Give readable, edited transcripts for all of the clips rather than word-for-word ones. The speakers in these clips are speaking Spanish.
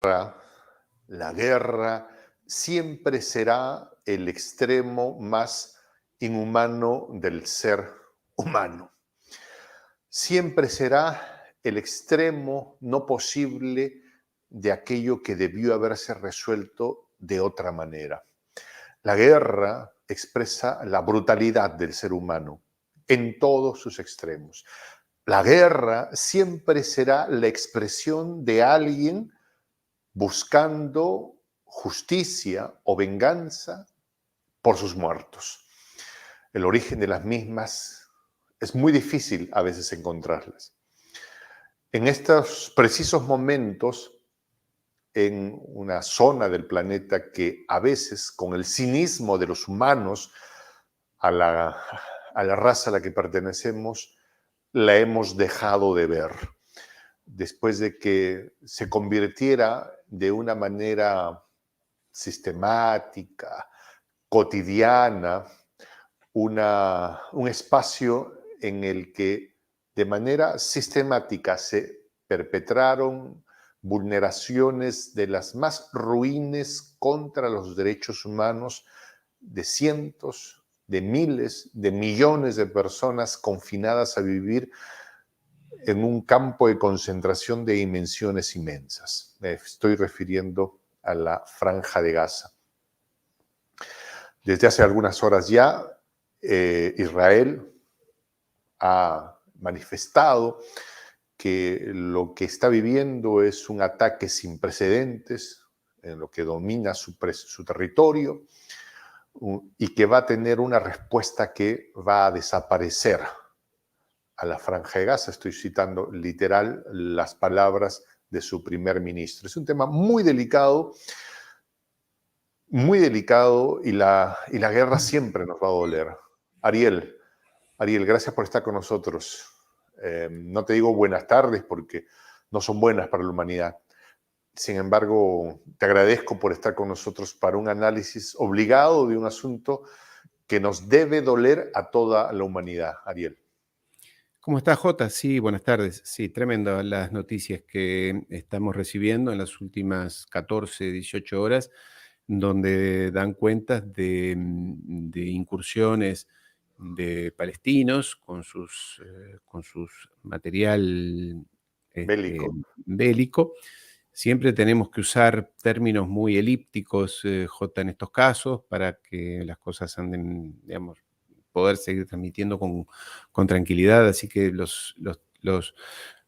La guerra siempre será el extremo más inhumano del ser humano. Siempre será el extremo no posible de aquello que debió haberse resuelto de otra manera. La guerra expresa la brutalidad del ser humano en todos sus extremos. La guerra siempre será la expresión de alguien buscando justicia o venganza por sus muertos. El origen de las mismas es muy difícil a veces encontrarlas. En estos precisos momentos, en una zona del planeta que a veces, con el cinismo de los humanos, a la raza a la que pertenecemos, la hemos dejado de ver. Después de que se convirtiera de una manera sistemática, cotidiana, un espacio en el que de manera sistemática se perpetraron vulneraciones de las más ruines contra los derechos humanos de cientos, de miles, de millones de personas confinadas a vivir en un campo de concentración de dimensiones inmensas. Me estoy refiriendo a la Franja de Gaza. Desde hace algunas horas ya, Israel ha manifestado que lo que está viviendo es un ataque sin precedentes en lo que domina su territorio y que va a tener una respuesta que va a desaparecer a la Franja de Gaza. Estoy citando literal las palabras de su primer ministro. Es un tema muy delicado y la guerra siempre nos va a doler. Ariel, gracias por estar con nosotros. No te digo buenas tardes porque no son buenas para la humanidad. Sin embargo, te agradezco por estar con nosotros para un análisis obligado de un asunto que nos debe doler a toda la humanidad. Ariel. ¿Cómo estás, Jota? Sí, buenas tardes. Sí, tremendo las noticias que estamos recibiendo en las últimas 14, 18 horas, donde dan cuenta de incursiones de palestinos con sus material Bélico. bélico. Siempre tenemos que usar términos muy elípticos, Jota, en estos casos, para que las cosas anden, digamos, poder seguir transmitiendo con tranquilidad. Así que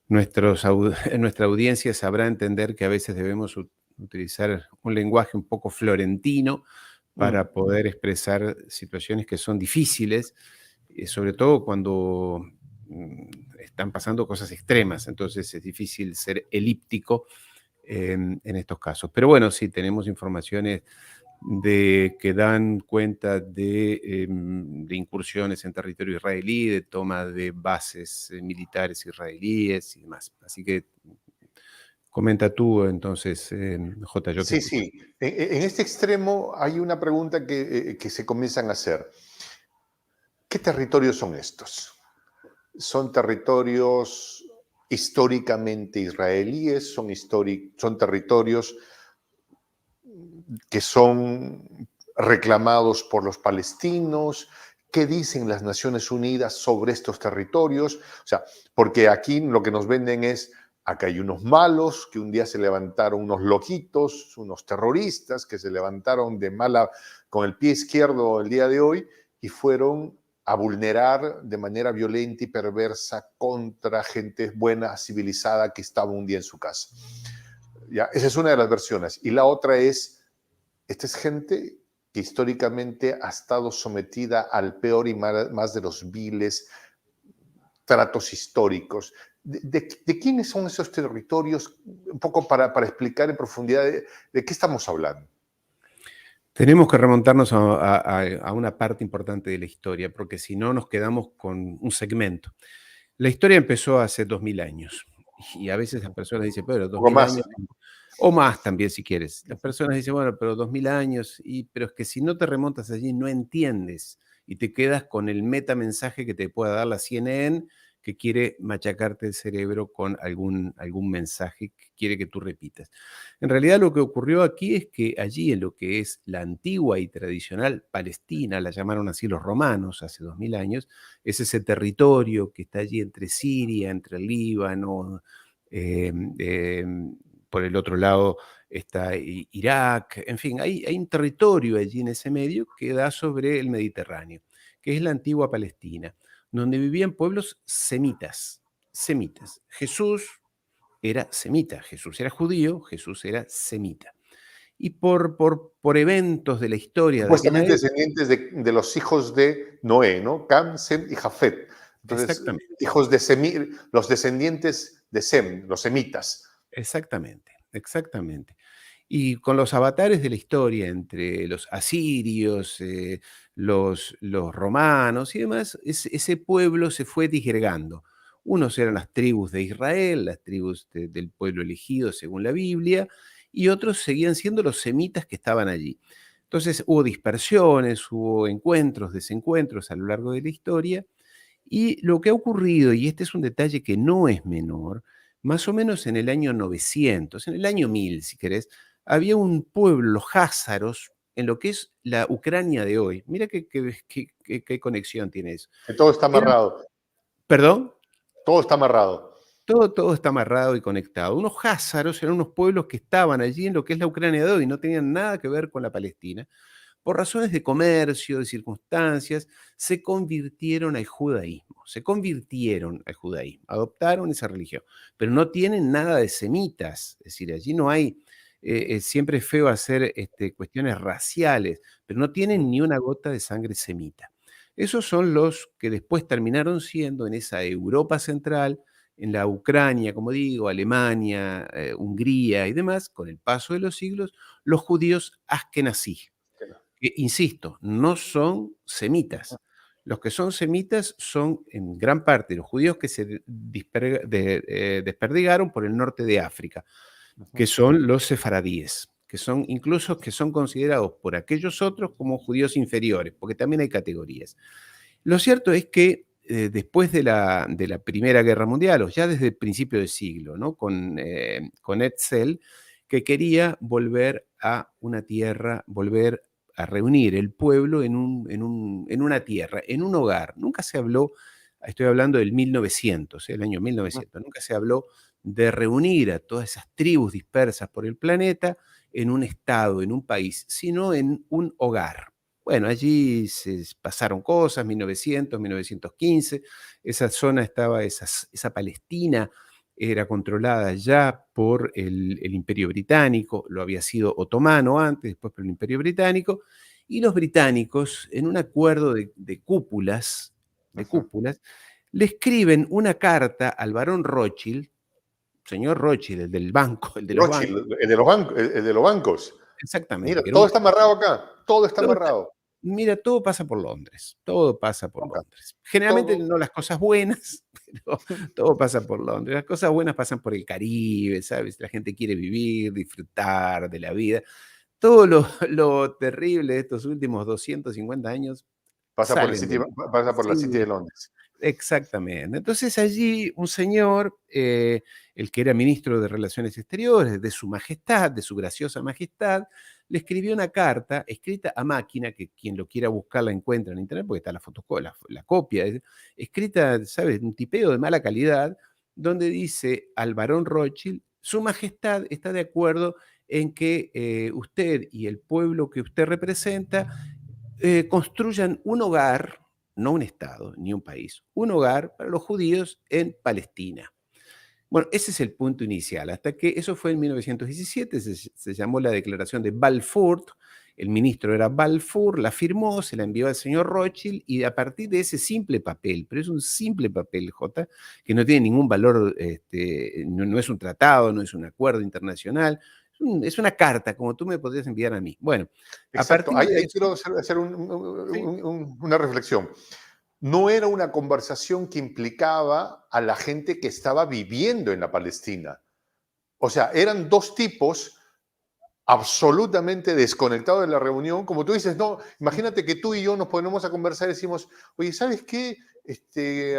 nuestra audiencia sabrá entender que a veces debemos utilizar un lenguaje un poco florentino para poder expresar situaciones que son difíciles, sobre todo cuando están pasando cosas extremas. Entonces es difícil ser elíptico en estos casos. Pero bueno, sí, tenemos informaciones que dan cuenta de incursiones en territorio israelí, de toma de bases militares israelíes y demás. Así que comenta tú entonces, Jota, yo te Sí, escucho. sí. En este extremo hay una pregunta que se comienzan a hacer. ¿Qué territorios son estos? ¿Son territorios históricamente israelíes? ¿Son territorios que son reclamados por los palestinos? ¿Qué dicen las Naciones Unidas sobre estos territorios? O sea, porque aquí lo que nos venden es, acá hay unos malos, que un día se levantaron unos loquitos, unos terroristas que se levantaron de mala, con el pie izquierdo el día de hoy y fueron a vulnerar de manera violenta y perversa contra gente buena, civilizada, que estaba un día en su casa. ¿Ya? Esa es una de las versiones. Y la otra es, esta es gente que históricamente ha estado sometida al peor y más de los viles tratos históricos. ¿De quiénes son esos territorios? Un poco para explicar en profundidad de qué estamos hablando. Tenemos que remontarnos a una parte importante de la historia, porque si no nos quedamos con un segmento. La historia empezó hace 2000 años y a veces las personas dicen, pero Un poco 2000 más. años, o más también si quieres. Las personas dicen, bueno, pero 2000 años, pero es que si no te remontas allí no entiendes y te quedas con el metamensaje que te pueda dar la CNN que quiere machacarte el cerebro con algún mensaje que quiere que tú repitas. En realidad lo que ocurrió aquí es que allí en lo que es la antigua y tradicional Palestina, la llamaron así los romanos hace 2000 años, es ese territorio que está allí entre Siria, entre el Líbano, eh, eh, por el otro lado está Irak, en fin, hay un territorio allí en ese medio que da sobre el Mediterráneo, que es la antigua Palestina, donde vivían pueblos semitas, semitas. Jesús era semita, Jesús era judío, Jesús era semita. Y por eventos de la historia de aquella Supuestamente época, descendientes de los hijos de Noé, ¿no? Cam, Sem y Jafet. Entonces, exactamente. hijos de los descendientes de Sem, los semitas. Exactamente, exactamente. Y con los avatares de la historia entre los asirios, los romanos y demás, ese pueblo se fue disgregando. Unos eran las tribus de Israel, las tribus del pueblo elegido según la Biblia, y otros seguían siendo los semitas que estaban allí. Entonces hubo dispersiones, hubo encuentros, desencuentros a lo largo de la historia, y lo que ha ocurrido, y este es un detalle que no es menor, más o menos en el año 900, en el año 1000, si querés, había un pueblo, los házaros, en lo que es la Ucrania de hoy. Mira qué conexión tiene eso. Que todo está Eran, amarrado. perdón, Todo está amarrado. todo está amarrado y conectado. Unos házaros eran unos pueblos que estaban allí en lo que es la Ucrania de hoy, no tenían nada que ver con la Palestina. Por razones de comercio, de circunstancias, se convirtieron al judaísmo, adoptaron esa religión, pero no tienen nada de semitas, es decir, allí no hay, siempre es feo hacer cuestiones raciales, pero no tienen ni una gota de sangre semita. Esos son los que después terminaron siendo en esa Europa central, en la Ucrania, como digo, Alemania, Hungría y demás, con el paso de los siglos, los judíos askenazí, que, insisto, no son semitas. Los que son semitas son en gran parte los judíos que se desperdigaron por el norte de África, que son los sefaradíes, que son incluso que son considerados por aquellos otros como judíos inferiores, porque también hay categorías. Lo cierto es que después de la Primera Guerra Mundial, o ya desde el principio del siglo, ¿no? Con Etzel, que quería volver a una tierra, volver a reunir el pueblo en una tierra, en un hogar. Nunca se habló, estoy hablando del 1900, el año 1900, nunca se habló de reunir a todas esas tribus dispersas por el planeta en un estado, en un país, sino en un hogar. Bueno, allí se pasaron cosas, 1900, 1915, esa zona estaba, esa Palestina era controlada ya por el Imperio Británico, lo había sido otomano antes, después por el Imperio Británico, y los británicos, en un acuerdo de cúpulas, le escriben una carta al barón Rothschild, señor Rothschild, el del banco, el de los bancos, Rothschild, el de los bancos. exactamente, Mira, que era todo un está amarrado acá. Todo está todo está amarrado. mira, todo pasa por Londres, todo pasa por Acá. Londres. Generalmente Todo. no las cosas buenas, pero todo pasa por Londres. Las cosas buenas pasan por el Caribe, ¿sabes? La gente quiere vivir, disfrutar de la vida. Todo lo terrible de estos últimos 250 años Pasa por el salen City, de pasa por la City de sí. Londres. Exactamente. Entonces allí un señor, el que era ministro de Relaciones Exteriores, de su majestad, de su graciosa majestad, le escribió una carta escrita a máquina, que quien lo quiera buscar la encuentra en internet, porque está la copia, escrita, ¿sabes? Un tipeo de mala calidad, donde dice al barón Rothschild, su majestad está de acuerdo en que usted y el pueblo que usted representa construyan un hogar, no un Estado ni un país, un hogar para los judíos en Palestina. Bueno, ese es el punto inicial, hasta que eso fue en 1917, se llamó la Declaración de Balfour, el ministro era Balfour, la firmó, se la envió al señor Rothschild y a partir de ese simple papel, pero es un simple papel, J, que no tiene ningún valor, no es un tratado, no es un acuerdo internacional, es una carta, como tú me podrías enviar a mí. Bueno, a Exacto. partir Ahí, de ahí eso, quiero hacer sí, una reflexión. No era una conversación que implicaba a la gente que estaba viviendo en la Palestina. O sea, eran dos tipos absolutamente desconectado de la reunión. Como tú dices, no, imagínate que tú y yo nos ponemos a conversar y decimos, oye, ¿sabes qué?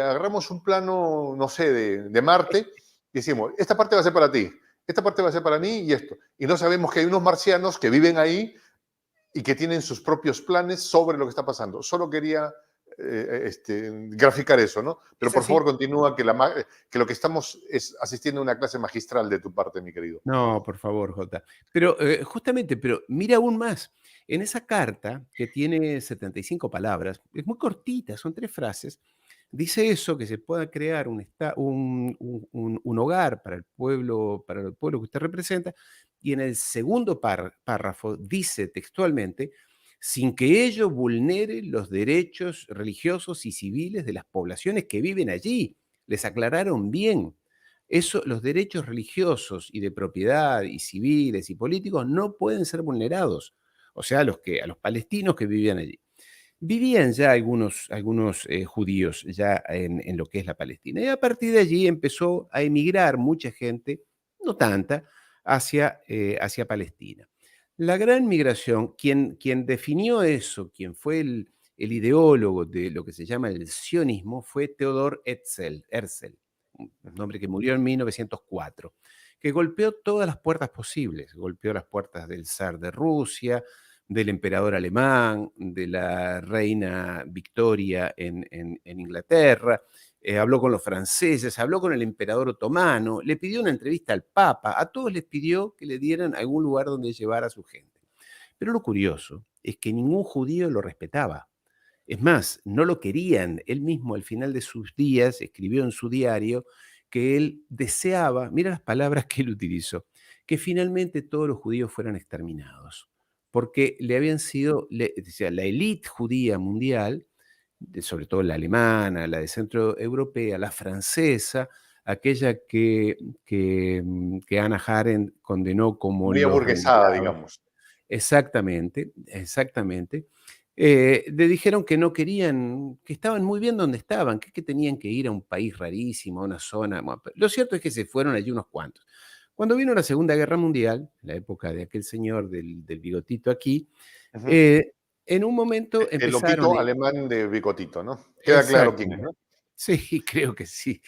Agarramos un plano, no sé, de Marte y decimos, esta parte va a ser para ti, esta parte va a ser para mí y esto. Y no sabemos que hay unos marcianos que viven ahí y que tienen sus propios planes sobre lo que está pasando. Solo quería graficar eso, ¿no? Pero Es por favor así. continúa, que lo que estamos es asistiendo a una clase magistral de tu parte, mi querido. No, por favor, Jota. Pero, justamente, pero mira aún más. En esa carta, que tiene 75 palabras, es muy cortita, son 3 frases, dice eso, que se pueda crear un hogar para el pueblo que usted representa, y en el segundo párrafo dice textualmente: "Sin que ello vulnere los derechos religiosos y civiles de las poblaciones que viven allí". Les aclararon bien. Eso, los derechos religiosos y de propiedad y civiles y políticos no pueden ser vulnerados. O sea, a los palestinos que vivían allí. Vivían ya algunos judíos ya en lo que es la Palestina. Y a partir de allí empezó a emigrar mucha gente, no tanta, hacia Palestina. La gran migración, quien definió eso, quien fue el ideólogo de lo que se llama el sionismo, fue Theodor Herzl, un hombre que murió en 1904, que golpeó todas las puertas posibles. Golpeó las puertas del zar de Rusia, del emperador alemán, de la reina Victoria en Inglaterra, habló con los franceses, habló con el emperador otomano, le pidió una entrevista al Papa, a todos les pidió que le dieran algún lugar donde llevar a su gente. Pero lo curioso es que ningún judío lo respetaba. Es más, no lo querían. Él mismo al final de sus días escribió en su diario que él deseaba, mira las palabras que él utilizó, que finalmente todos los judíos fueran exterminados, porque le habían sido, decía, la élite judía mundial, sobre todo la alemana, la de centroeuropea, la francesa, aquella que Hannah Arendt condenó como Muy los aburguesada, renegados. digamos. Exactamente, exactamente. Le dijeron que no querían, que estaban muy bien donde estaban, que tenían que ir a un país rarísimo, a una zona. Bueno, lo cierto es que se fueron allí unos cuantos. Cuando vino la Segunda Guerra Mundial, la época de aquel señor del bigotito aquí, Ujú. eh, en un momento El empezaron. loquito alemán de Bigotito, ¿no? Queda claro quién es, Exactamente. ¿no? Sí, creo que sí.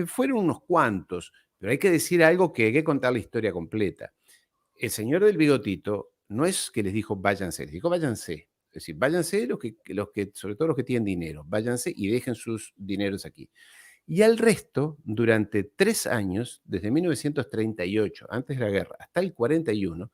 Fueron unos cuantos, pero hay que decir algo, que hay que contar la historia completa. El señor del bigotito no es que les dijo váyanse, les dijo váyanse. Es decir, váyanse sobre todo los que tienen dinero, váyanse y dejen sus dineros aquí. Y al resto, durante 3 años, desde 1938, antes de la guerra, hasta el 41,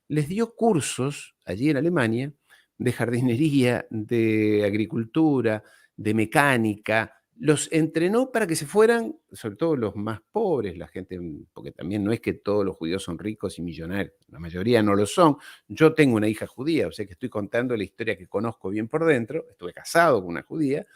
les dio cursos allí en Alemania de jardinería, de agricultura, de mecánica. Los entrenó para que se fueran, sobre todo los más pobres, la gente, porque también no es que todos los judíos son ricos y millonarios, la mayoría no lo son. Yo tengo una hija judía, o sea que estoy contando la historia que conozco bien por dentro. Estuve casado con una judía,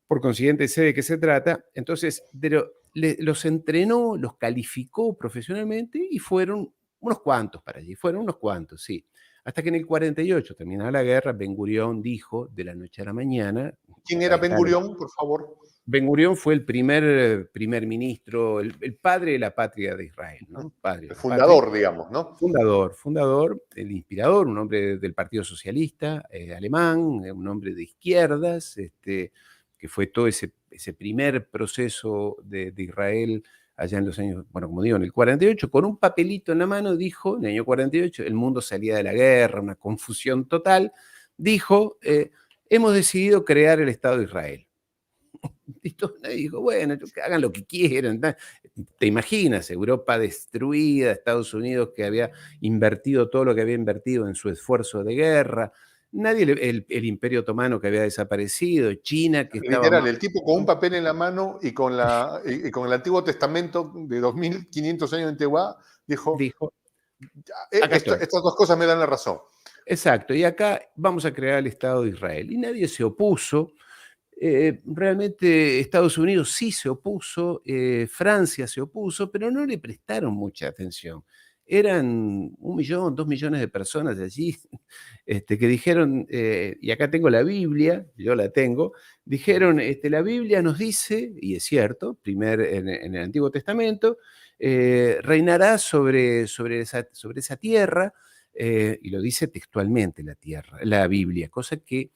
por consiguiente sé de qué se trata. Entonces, pero los entrenó, los calificó profesionalmente y fueron unos cuantos para allí, fueron unos cuantos, sí. Hasta que en el 48, terminada la guerra, Ben Gurión dijo de la noche a la mañana, ¿Quién a era Ben estar. Gurión, por favor? Ben Gurión fue el primer ministro, el padre de la patria de Israel, Ujú. ¿no? Padre de El la patria. fundador, digamos, ¿no? Fundador, el inspirador, un hombre del Partido Socialista alemán, un hombre de izquierdas, que fue todo ese primer proceso de Israel allá en los años, bueno, como digo, en el 48, con un papelito en la mano, dijo, en el año 48, el mundo salía de la guerra, una confusión total, dijo, hemos decidido crear el Estado de Israel. Y todo nadie dijo, bueno, que hagan lo que quieran. Te imaginas, Europa destruida, Estados Unidos que había invertido todo lo que había invertido en su esfuerzo de guerra, nadie, el Imperio Otomano que había desaparecido, China que estaba Literal, más. el tipo con un papel en la mano y con el Antiguo Testamento de 2500 años de antigüedad, dijo, Dijo, acá estoy. estas dos cosas me dan la razón. Exacto, y acá vamos a crear el Estado de Israel. Y nadie se opuso. Realmente Estados Unidos sí se opuso, Francia se opuso, pero no le prestaron mucha atención. Eran 1 millón, 2 millones de personas allí que dijeron, y acá tengo la Biblia, yo la tengo, dijeron, la Biblia nos dice, y es cierto, en el Antiguo Testamento, reinará sobre esa tierra, y lo dice textualmente la Biblia, cosa que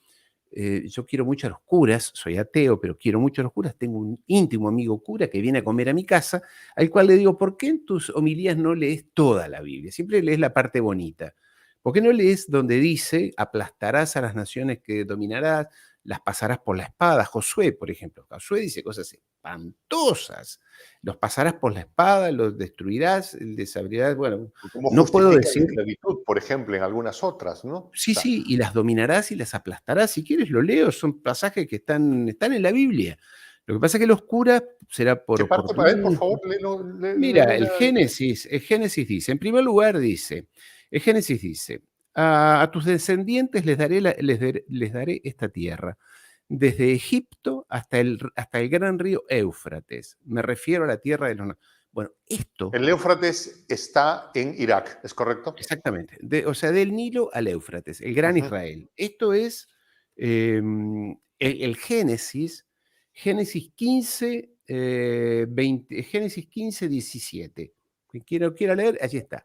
yo quiero mucho a los curas, soy ateo, pero quiero mucho a los curas. Tengo un íntimo amigo cura que viene a comer a mi casa, al cual le digo, ¿por qué en tus homilías no lees toda la Biblia? Siempre lees la parte bonita. ¿Por qué no lees donde dice, aplastarás a las naciones que dominarás, las pasarás por la espada? Josué, por ejemplo. Josué dice cosas espantosas. Los pasarás por la espada, los destruirás, les abrirás. Bueno, ¿Cómo no puedo justifica la decir. esclavitud, por ejemplo, en algunas otras, ¿no? O Sí, sea, sí, y las dominarás y las aplastarás. Si quieres, lo leo, son pasajes que están en la Biblia. Lo que pasa es que los curas será por ¿qué parte para él, por oportunismo. favor? Mira, Léela. El Génesis dice, en primer lugar dice, el Génesis dice, a tus descendientes les daré esta tierra, desde Egipto hasta el gran río Éufrates. Me refiero a la tierra de los. Bueno, esto. El Éufrates está en Irak, ¿es correcto? Exactamente. O sea, del Nilo al Éufrates, el gran Ujú. Israel. Esto es el Génesis, Génesis 15, 17. Quien quiera leer, allí está.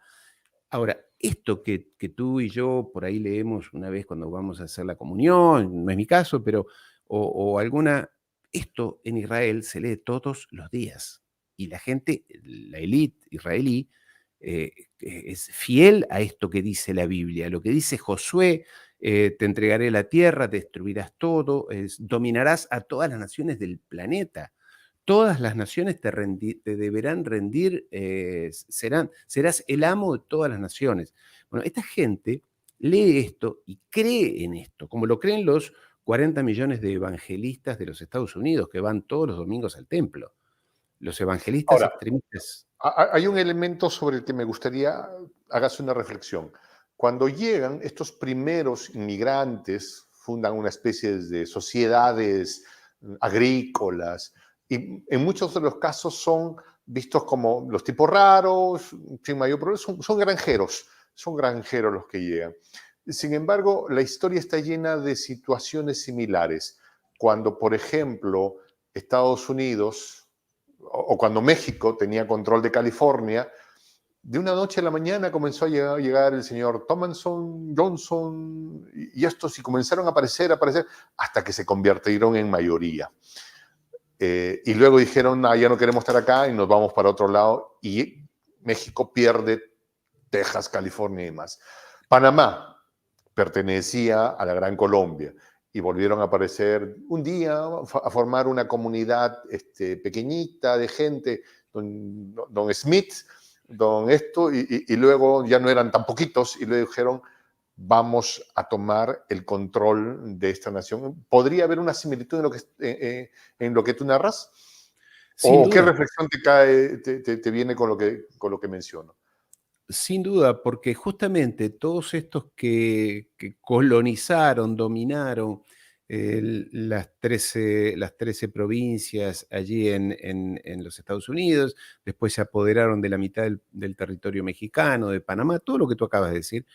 Ahora, esto que tú y yo por ahí leemos una vez cuando vamos a hacer la comunión, no es mi caso, pero, o alguna, esto en Israel se lee todos los días. Y la gente, la élite israelí, es fiel a esto que dice la Biblia, lo que dice Josué, te entregaré la tierra, destruirás todo, dominarás a todas las naciones del planeta. Todas las naciones te deberán rendir, serás el amo de todas las naciones. Bueno, esta gente lee esto y cree en esto, como lo creen los 40 millones de evangelistas de los Estados Unidos que van todos los domingos al templo. Los evangelistas Ahora, extremistas. hay un elemento sobre el que me gustaría hagas una reflexión. Cuando llegan estos primeros inmigrantes, fundan una especie de sociedades agrícolas y en muchos de los casos son vistos como los tipos raros, sin mayor problema, son granjeros los que llegan. Sin embargo, la historia está llena de situaciones similares. Cuando, por ejemplo, Estados Unidos o cuando México tenía control de California, de una noche a la mañana comenzó a llegar el señor Thomason, Johnson, y estos y comenzaron a aparecer, hasta que se convirtieron en mayoría. Y luego dijeron, ya no queremos estar acá y nos vamos para otro lado, y México pierde Texas, California y más. Panamá pertenecía a la Gran Colombia y volvieron a aparecer un día a formar una comunidad pequeñita de gente, don Smith, don esto, y luego ya no eran tan poquitos y luego dijeron, vamos a tomar el control de esta nación. ¿Podría haber una similitud en lo que tú narras? Sin ¿O qué duda, reflexión te viene con lo que menciono? sin duda, porque justamente todos estos que colonizaron, dominaron las 13 provincias allí en los Estados Unidos, después se apoderaron de la mitad del territorio mexicano, de Panamá, todo lo que tú acabas de decir,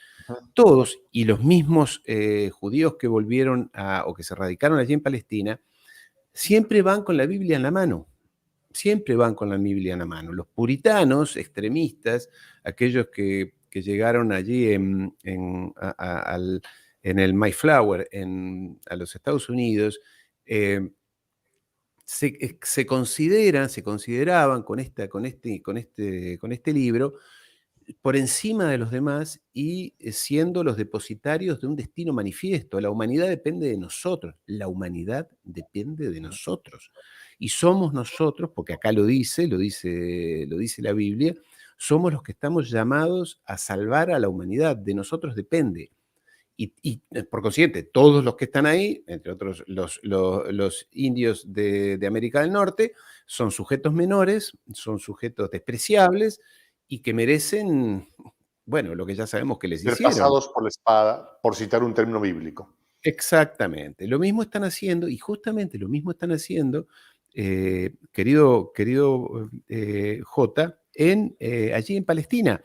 todos y los mismos judíos que volvieron o que se radicaron allí en Palestina, siempre van con la Biblia en la mano. Siempre van con la Biblia en la mano. Los puritanos, extremistas, aquellos que llegaron allí en el Mayflower, a los Estados Unidos, eh, se consideraban con este libro por encima de los demás y siendo los depositarios de un destino manifiesto. La humanidad depende de nosotros. La humanidad depende de nosotros. Y somos nosotros, porque acá lo dice la Biblia, somos los que estamos llamados a salvar a la humanidad. De nosotros depende. Y por consiguiente, todos los que están ahí, entre otros los indios de América del Norte, son sujetos menores, son sujetos despreciables y que merecen, bueno, lo que ya sabemos que les Ser hicieron. pasados por la espada, por citar un término bíblico. Exactamente. Lo mismo están haciendo, y justamente lo mismo están haciendo, querido J, allí en Palestina.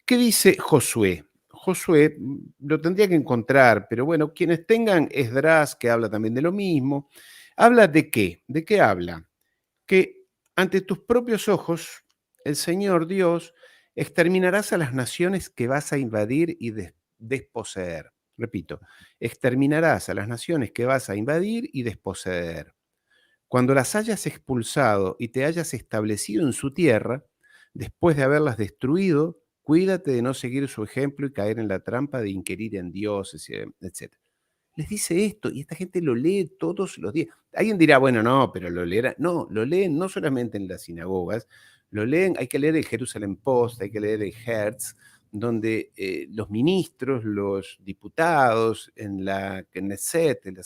¿Qué dice Josué? Josué lo tendría que encontrar, pero bueno, quienes tengan Esdras, que habla también de lo mismo, habla de qué? ¿De qué habla? Que ante tus propios ojos el Señor Dios, exterminarás a las naciones que vas a invadir y desposeer. Repito, exterminarás a las naciones que vas a invadir y desposeer. Cuando las hayas expulsado y te hayas establecido en su tierra, después de haberlas destruido, cuídate de no seguir su ejemplo y caer en la trampa de inquirir en dioses, etc. Les dice esto y esta gente lo lee todos los días. Alguien dirá, bueno, no, pero lo leerá. No, lo leen no solamente en las sinagogas, lo leen, hay que leer el Jerusalem Post, hay que leer el Hertz, donde los ministros, los diputados en la Knesset, en la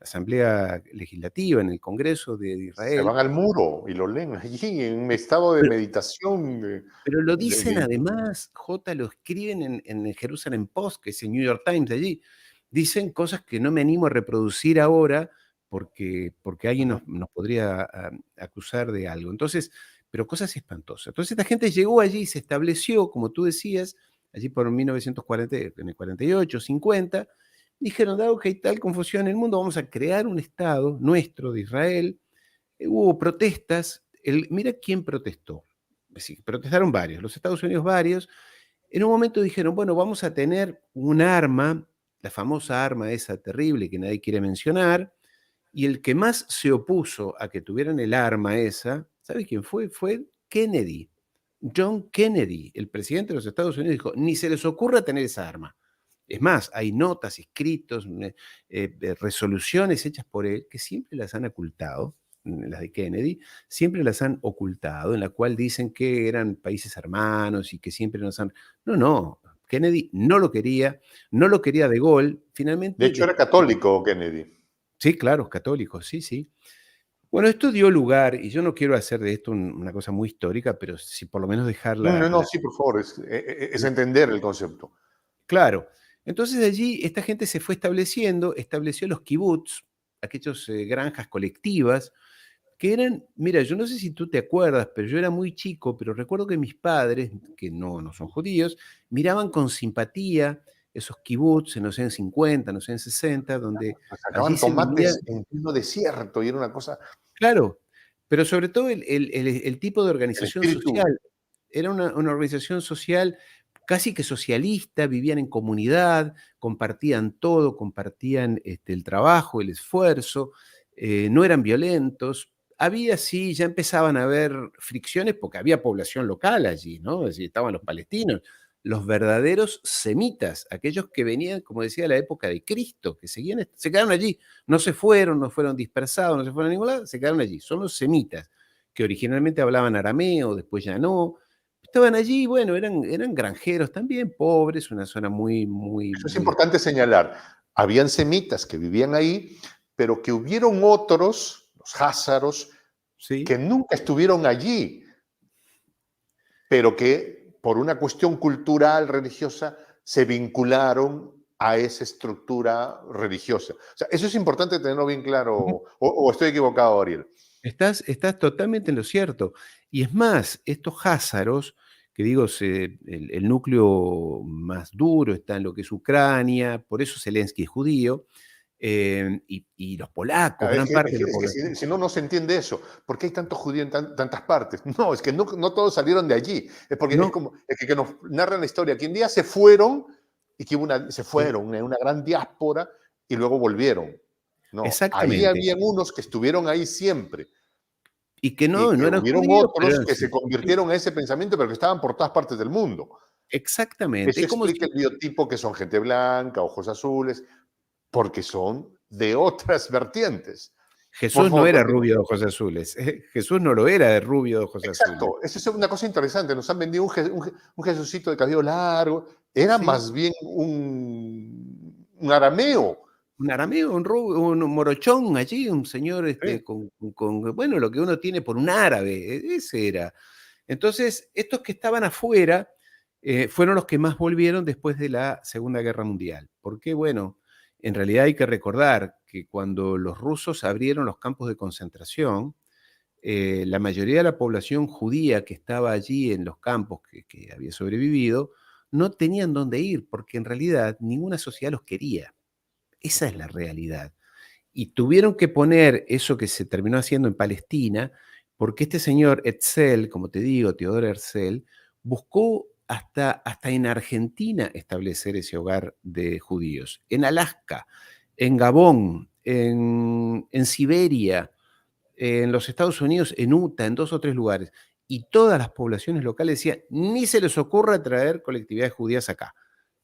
Asamblea Legislativa, en el Congreso de Se Israel, van al muro y lo leen allí en un estado de pero, meditación. pero lo De- dicen de- además, J, lo escriben en el Jerusalem Post, que es el New York Times de allí. Dicen cosas que no me animo a reproducir ahora porque alguien Ujú. nos podría acusar de algo. Entonces, pero cosas espantosas. Entonces esta gente llegó allí y se estableció, como tú decías, allí por 1940, en el 48, 50, dijeron, dado que hay tal confusión en el mundo, vamos a crear un Estado nuestro de Israel. Hubo protestas. Mira quién protestó. Sí, protestaron varios, los Estados Unidos varios. En un momento dijeron, bueno, vamos a tener un arma, la famosa arma esa terrible que nadie quiere mencionar, y el que más se opuso a que tuvieran el arma esa, ¿sabe quién fue? Fue Kennedy. John Kennedy, el presidente de los Estados Unidos, dijo, ni se les ocurra tener esa arma. Es más, hay notas, escritos, resoluciones hechas por él que siempre las han ocultado, las de Kennedy, siempre las han ocultado, en la cual dicen que eran países hermanos y que siempre nos han... No, no, Kennedy no lo quería, no lo quería De Gaulle, De finalmente... hecho, era católico Kennedy. Sí, claro, católicos, sí, sí. Bueno, esto dio lugar, y yo no quiero hacer de esto una cosa muy histórica, pero sí por lo menos dejar No, no, no, sí, por favor, es entender el concepto. claro. Entonces allí esta gente se fue estableciendo, estableció los kibbutz, aquellas granjas colectivas, que eran, mira, yo no sé si tú te acuerdas, pero yo era muy chico, pero recuerdo que mis padres, que no son judíos, miraban con simpatía esos kibbutz en los años 50, en los años 60, donde Pues allí sacaban se vivía. tomates en pleno desierto y era una cosa, Claro, pero sobre todo el tipo de el organización espíritu. social, era una organización social casi que socialista, vivían en comunidad, compartían todo, compartían, el trabajo, el esfuerzo, no eran violentos. Había sí, ya empezaban a haber fricciones porque había población local allí, ¿no? Es decir, estaban los palestinos, los verdaderos semitas, aquellos que venían, como decía, de la época de Cristo, que se quedaron allí. No se fueron, no fueron dispersados, no se fueron a ningún lado, se quedaron allí. Son los semitas, que originalmente hablaban arameo, después ya no. Estaban allí, bueno, eran granjeros también, pobres, una zona muy, muy, Eso es muy... importante señalar. Habían semitas que vivían ahí, pero que hubieron otros, los házaros, Sí, que nunca estuvieron allí, pero que por una cuestión cultural, religiosa, se vincularon a esa estructura religiosa. O sea, eso es importante tenerlo bien claro, ujú. o estoy equivocado, Ariel. Estás totalmente en lo cierto. Y es más, estos házaros, que digo, el núcleo más duro está en lo que es Ucrania, por eso Zelensky es judío, y los polacos, Ah, gran parte de la es que población. si no, no se entiende eso. ¿Por qué hay tantos judíos en tantas partes? No, es que no, no todos salieron de allí. Es porque es No, como es que nos narran la historia, que un día se fueron y que se sí, fueron en una gran diáspora y luego volvieron. No, ahí exactamente. habían unos que estuvieron ahí siempre Y que y no que eran hubieron judíos, pero otros eran que se sí, convirtieron a ese pensamiento, pero que estaban por todas partes del mundo. exactamente. Eso Es como explica el si biotipo que son gente blanca, ojos azules, porque son de otras vertientes. Por Jesús no favor, era continúa. rubio de ojos azules. Jesús no lo era de rubio de ojos azules. Exacto, esa es una cosa interesante. Nos han vendido un Jesucito de cabello largo. Era Sí, más bien un arameo. un arameo, un morochón allí, un señor ¿Sí? bueno, lo que uno tiene por un árabe, ese era. Entonces, estos que estaban afuera fueron los que más volvieron después de la Segunda Guerra Mundial. Porque, bueno, en realidad hay que recordar que cuando los rusos abrieron los campos de concentración, la mayoría de la población judía que estaba allí en los campos que había sobrevivido, no tenían dónde ir, porque en realidad ninguna sociedad los quería. Esa es Ujú. la realidad. Y tuvieron que poner eso que se terminó haciendo en Palestina, porque este señor Herzl, como te digo, Theodor Herzl, buscó hasta en Argentina establecer ese hogar de judíos, en Alaska, en Gabón, en Siberia, en los Estados Unidos, en Utah, en 2 o 3 lugares. Y todas las poblaciones locales decían, ni se les ocurra traer colectividades judías acá.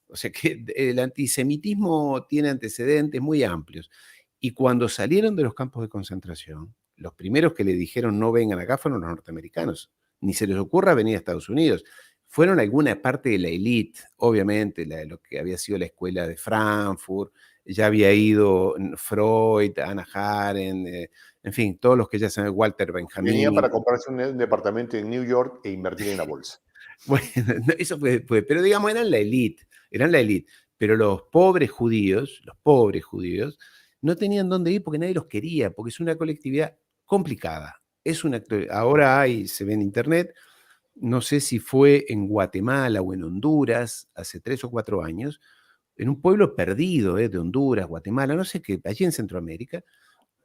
O sea que el antisemitismo tiene antecedentes muy amplios. Y cuando salieron de los campos de concentración, los primeros que le dijeron no vengan acá fueron los norteamericanos. Ni se les ocurra venir a Estados Unidos. Fueron alguna parte de la élite, obviamente, lo que había sido la escuela de Frankfurt, ya había ido Freud, Hannah Arendt, en fin, todos los que ya saben, Walter Venía Benjamin. para comprarse un departamento en New York e invertir en la bolsa. Bueno, no, eso fue después, pero digamos, eran la élite. Pero los pobres judíos, no tenían dónde ir porque nadie los quería, porque es una colectividad complicada. Ahora se ve en internet, no sé si fue en Guatemala o en Honduras, hace 3 o 4 años, en un pueblo perdido de Honduras, Guatemala, no sé qué, allí en Centroamérica,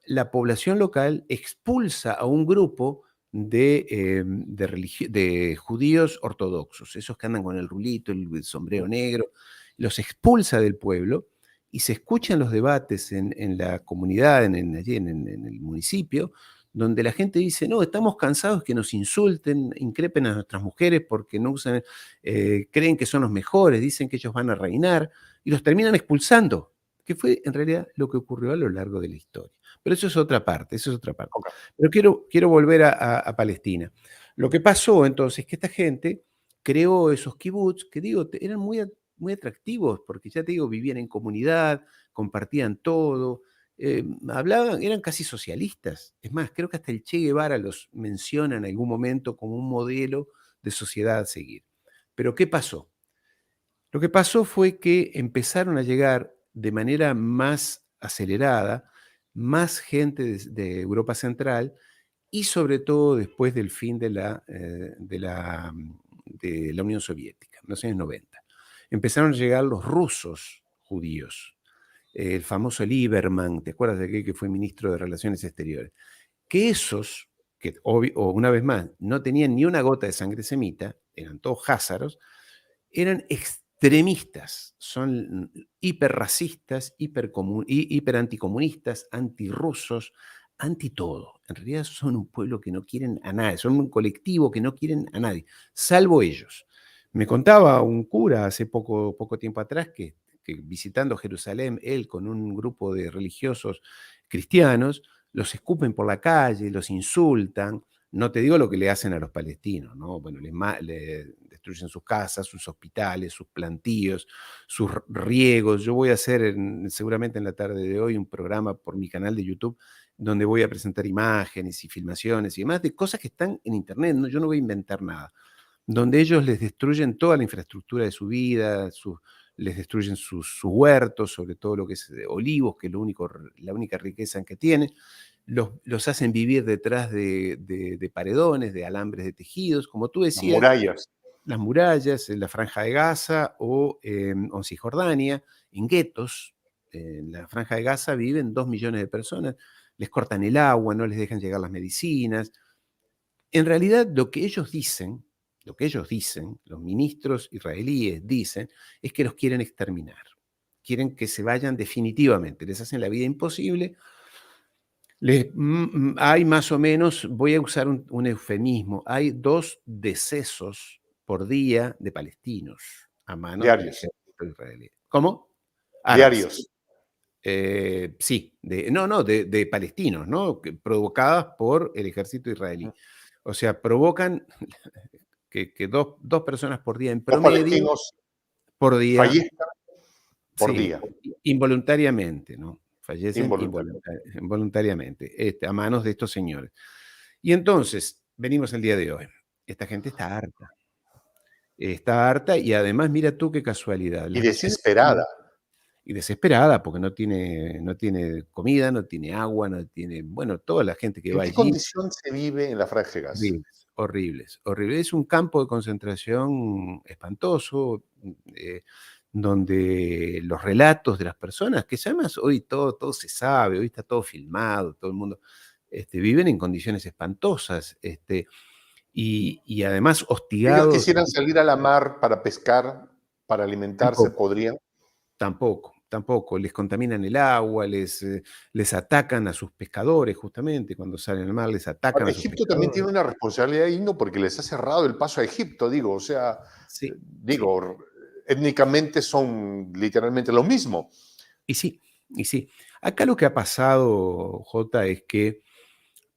la población local expulsa a un grupo de judíos ortodoxos, esos que andan con el rulito, el sombrero negro, los expulsa del pueblo y se escuchan los debates en la comunidad, allí en el municipio, donde la gente dice, no, estamos cansados que nos insulten, increpen a nuestras mujeres porque no usan, creen que son los mejores, dicen que ellos van a reinar, y los terminan expulsando, que fue en realidad lo que ocurrió a lo largo de la historia. Pero eso es otra parte, eso es otra parte. Ok. Pero quiero volver a Palestina. Lo que pasó entonces es que esta gente creó esos kibbutz que digo, eran muy atractivos, porque ya te digo, vivían en comunidad, compartían todo, hablaban, eran casi socialistas. Es más, creo que hasta el Che Guevara los menciona en algún momento como un modelo de sociedad a seguir. Pero ¿qué pasó? Lo que pasó fue que empezaron a llegar de manera más acelerada más gente de Europa Central y sobre todo después del fin de la Unión Soviética, en los años 90. Empezaron a llegar los rusos judíos, el famoso Lieberman, ¿te acuerdas de aquel que fue ministro de Relaciones Exteriores? Que esos, que o una vez más, no tenían ni una gota de sangre semita, eran todos házaros, eran extremistas, son hiperracistas, hiperanticomunistas, antirrusos, anti todo. En realidad son un pueblo que no quieren a nadie, son un colectivo que no quieren a nadie, salvo ellos. Me contaba un cura hace poco tiempo atrás que visitando Jerusalén, él con un grupo de religiosos cristianos, los escupen por la calle, los insultan, no te digo lo que le hacen a los palestinos, ¿no? Bueno, le destruyen sus casas, sus hospitales, sus plantíos, sus riegos. Yo voy a hacer seguramente en la tarde de hoy un programa por mi canal de YouTube donde voy a presentar imágenes y filmaciones y demás de cosas que están en internet, ¿no? Yo no voy a inventar nada. Donde ellos les destruyen toda la infraestructura de su vida, les destruyen sus huertos, sobre todo lo que es olivos, que es la única riqueza que tienen. Los hacen vivir detrás de paredones, de alambres de tejidos, como tú Las decías, murallas. las murallas, en la Franja de Gaza o en Cisjordania, en guetos. En la Franja de Gaza viven 2 millones de personas, les cortan el agua, no les dejan llegar las medicinas. En realidad, lo que ellos dicen, los ministros israelíes dicen, es que los quieren exterminar. Quieren que se vayan definitivamente, les hacen la vida imposible. Hay más o menos, voy a usar un eufemismo, hay 2 decesos por día de palestinos a manos del Diarios. ejército israelí. ¿Cómo? Árabes. Diarios. Sí, de palestinos, ¿no? Provocadas por el ejército israelí. O sea, provocan que dos personas por día en Los promedio, palestinos por día, fallezcan por sí, día, involuntariamente, ¿no? Fallecen involuntariamente. involuntariamente, a manos de estos señores. Y entonces, venimos al día de hoy. Esta gente está harta y además, mira tú qué casualidad, Y las Naciones desesperada. Unidas, y desesperada porque no tiene comida, no tiene agua, no tiene, bueno, toda la gente que ¿En va qué allí. condición se vive en la Franja de Gaza? Horribles, horribles, horribles. Es un campo de concentración espantoso, donde los relatos de las personas, que además hoy todo se sabe, hoy está todo filmado, todo el mundo, viven en condiciones espantosas, y además Ellos hostigados. quisieran salir a la mar para pescar, para alimentarse, Tampoco. ¿podrían? Tampoco, tampoco. Les contaminan el agua, les atacan a sus pescadores, justamente, cuando salen al mar, les atacan Ahora, a sus Egipto también tiene pescadores. una responsabilidad ahí, ¿no? Porque les ha cerrado el paso a Egipto, digo, o sea, Sí, sí. digo, étnicamente son literalmente lo mismo. Y sí, y sí. Acá lo que ha pasado, Jota, es que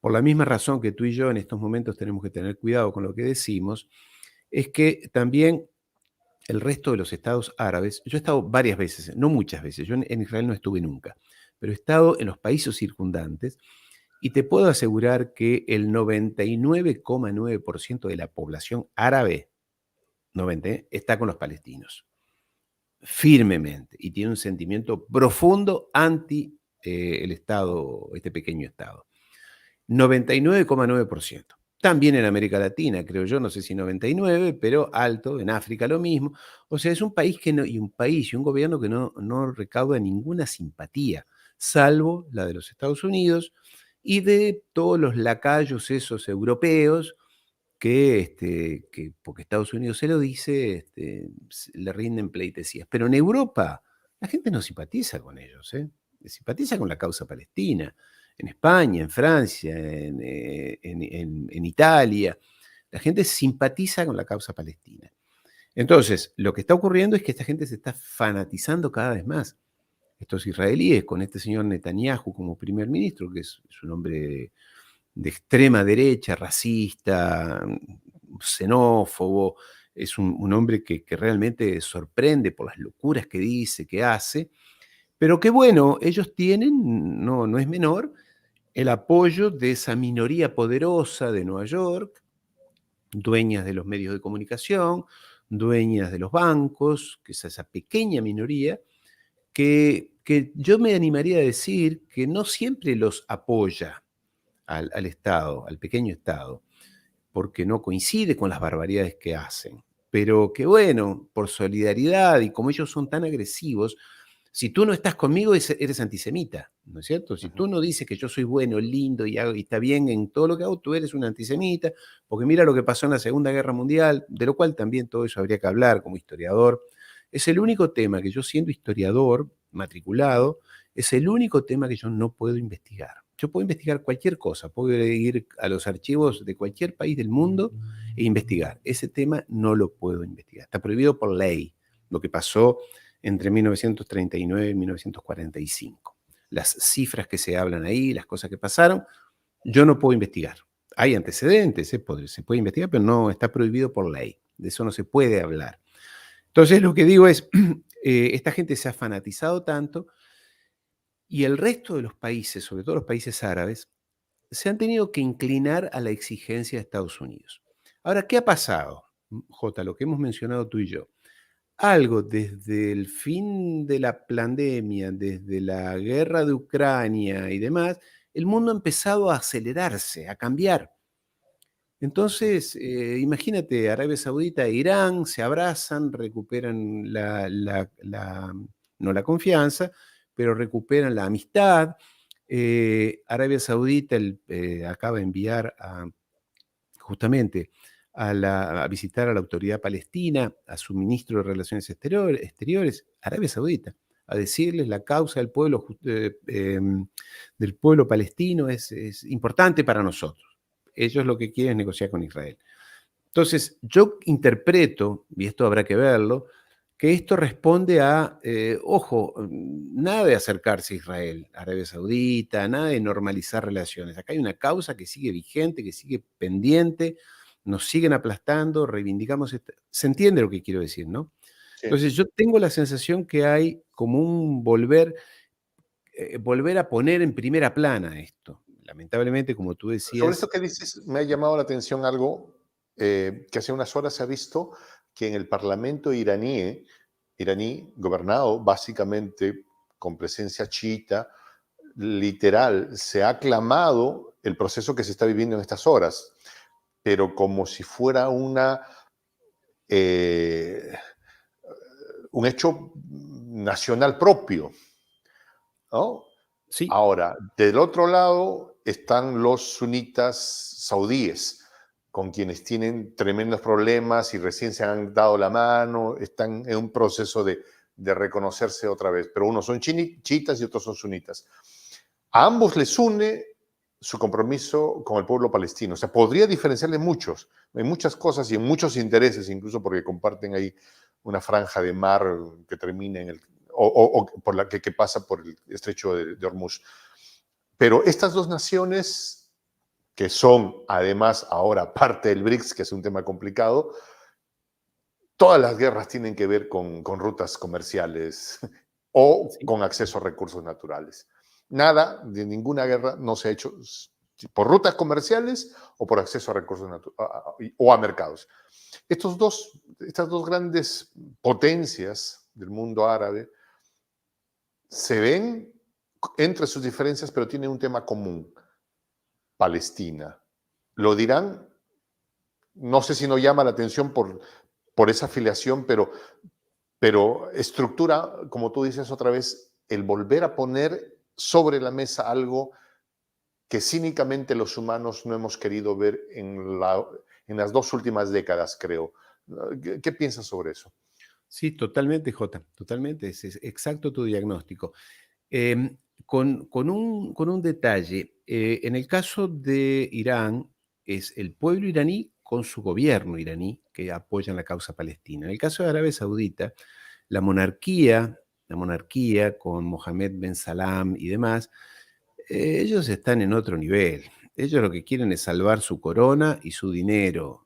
por la misma razón que tú y yo en estos momentos tenemos que tener cuidado con lo que decimos, es que también el resto de los estados árabes, yo he estado varias veces, no muchas veces, yo en Israel no estuve nunca, pero he estado en los países circundantes y te puedo asegurar que el 99,9% de la población árabe, 90, está con los palestinos, firmemente, y tiene un sentimiento profundo anti el Estado, este pequeño Estado. 99,9%. También en América Latina, creo yo, no sé si 99, pero alto, en África lo mismo. O sea, es un país que no, y un país y un gobierno que no recauda ninguna simpatía, salvo la de los Estados Unidos y de todos los lacayos esos europeos que porque Estados Unidos se lo dice, le rinden pleitesías. Pero en Europa la gente no simpatiza con ellos, ¿eh? Simpatiza con la causa palestina. En España, en Francia, en Italia, la gente simpatiza con la causa palestina. Entonces, lo que está ocurriendo es que esta gente se está fanatizando cada vez más. Estos israelíes, con este señor Netanyahu como primer ministro, que es un hombre de extrema derecha, racista, xenófobo, es un hombre que realmente sorprende por las locuras que dice, que hace, pero que bueno, ellos tienen, no es menor, el apoyo de esa minoría poderosa de Nueva York, dueñas de los medios de comunicación, dueñas de los bancos, que es esa pequeña minoría, que yo me animaría a decir que no siempre los apoya al Estado, al pequeño Estado, porque no coincide con las barbaridades que hacen. Pero que bueno, por solidaridad y como ellos son tan agresivos, si tú no estás conmigo eres antisemita, ¿no es cierto? Si Ujú. tú no dices que yo soy bueno, lindo y está bien en todo lo que hago, tú eres un antisemita, porque mira lo que pasó en la Segunda Guerra Mundial, de lo cual también todo eso habría que hablar como historiador. Es el único tema que yo, siendo historiador matriculado, es el único tema que yo no puedo investigar. Yo puedo investigar cualquier cosa, puedo ir a los archivos de cualquier país del mundo e investigar. Ese tema no lo puedo investigar. Está prohibido por ley. Lo que pasó entre 1939 y 1945. Las cifras que se hablan ahí, las cosas que pasaron, yo no puedo investigar. Hay antecedentes, se puede investigar, pero no está prohibido por ley. De eso no se puede hablar. Entonces, lo que digo es, esta gente se ha fanatizado tanto y el resto de los países, sobre todo los países árabes, se han tenido que inclinar a la exigencia de Estados Unidos. Ahora, ¿qué ha pasado? Jota, lo que hemos mencionado tú y yo. Algo desde el fin de la pandemia, desde la guerra de Ucrania y demás, el mundo ha empezado a acelerarse, a cambiar. Entonces, imagínate, Arabia Saudita e Irán se abrazan, recuperan no la confianza, pero recuperan la amistad. Arabia Saudita acaba de enviar justamente a visitar a la autoridad palestina, a su ministro de Relaciones Exteriores, Arabia Saudita, a decirles la causa del pueblo palestino es importante para nosotros. Ellos lo que quieren es negociar con Israel. Entonces, yo interpreto, y esto habrá que verlo, que esto responde a, ojo, nada de acercarse a Israel, a Arabia Saudita, nada de normalizar relaciones. Acá hay una causa que sigue vigente, que sigue pendiente, nos siguen aplastando, reivindicamos. Se entiende lo que quiero decir, ¿no? Sí. Entonces, yo tengo la sensación que hay como un volver a poner en primera plana esto. Lamentablemente, como tú Sobre esto decías, que dices, me ha llamado la atención algo que hace unas horas se ha visto que en el Parlamento iraní, gobernado básicamente con presencia chiita, literal, se ha aclamado el proceso que se está viviendo en estas horas, pero como si fuera eh, un hecho nacional propio, ¿no? Sí, Ahora, del otro lado están los sunitas saudíes, con quienes tienen tremendos problemas y recién se han dado la mano, están en un proceso de reconocerse otra vez, pero unos son chiitas y otros son sunitas. A ambos les une su compromiso con el pueblo palestino. O sea, podría diferenciarle muchos, en muchas cosas y en muchos intereses, incluso porque comparten ahí una franja de mar que termina en el, o por la que pasa por el estrecho de Hormuz. Pero estas dos naciones, que son además ahora parte del BRICS, que es un tema complicado, todas las guerras tienen que ver con rutas comerciales o sí. con acceso a recursos naturales. Nada de ninguna guerra no se ha hecho por rutas comerciales o por acceso a recursos o a mercados. Estas dos grandes potencias del mundo árabe se ven entre sus diferencias, pero tienen un tema común: Palestina. Lo dirán, no sé si no llama la atención por esa afiliación, pero estructura, como tú dices otra vez, el volver a poner sobre la mesa algo que cínicamente los humanos no hemos querido ver en las dos últimas décadas, creo. ¿Qué piensas sobre eso? Sí, totalmente, Jota, totalmente, es exacto tu diagnóstico. Em, con un detalle, en el caso de Irán, es el pueblo iraní con su gobierno iraní que apoyan la causa palestina. En el caso de Arabia Saudita, la monarquía, la monarquía con Mohammed Ben Salam y demás, ellos están en otro nivel. Ellos lo que quieren es salvar su corona y su dinero.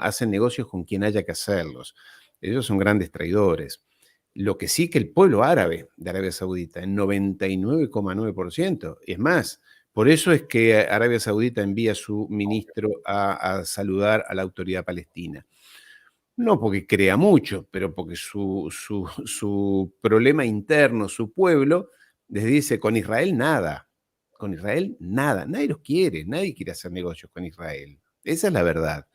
Hacen negocios con quien haya que hacerlos. Ellos son grandes traidores. Lo que sí que el pueblo árabe de Arabia Saudita, en 99,9%. Es más, por eso es que Arabia Saudita envía a su ministro a saludar a la autoridad palestina. No porque crea mucho, pero porque su problema interno, su pueblo, les dice, con Israel nada, con Israel nada, nadie quiere hacer negocios con Israel. Esa es la verdad.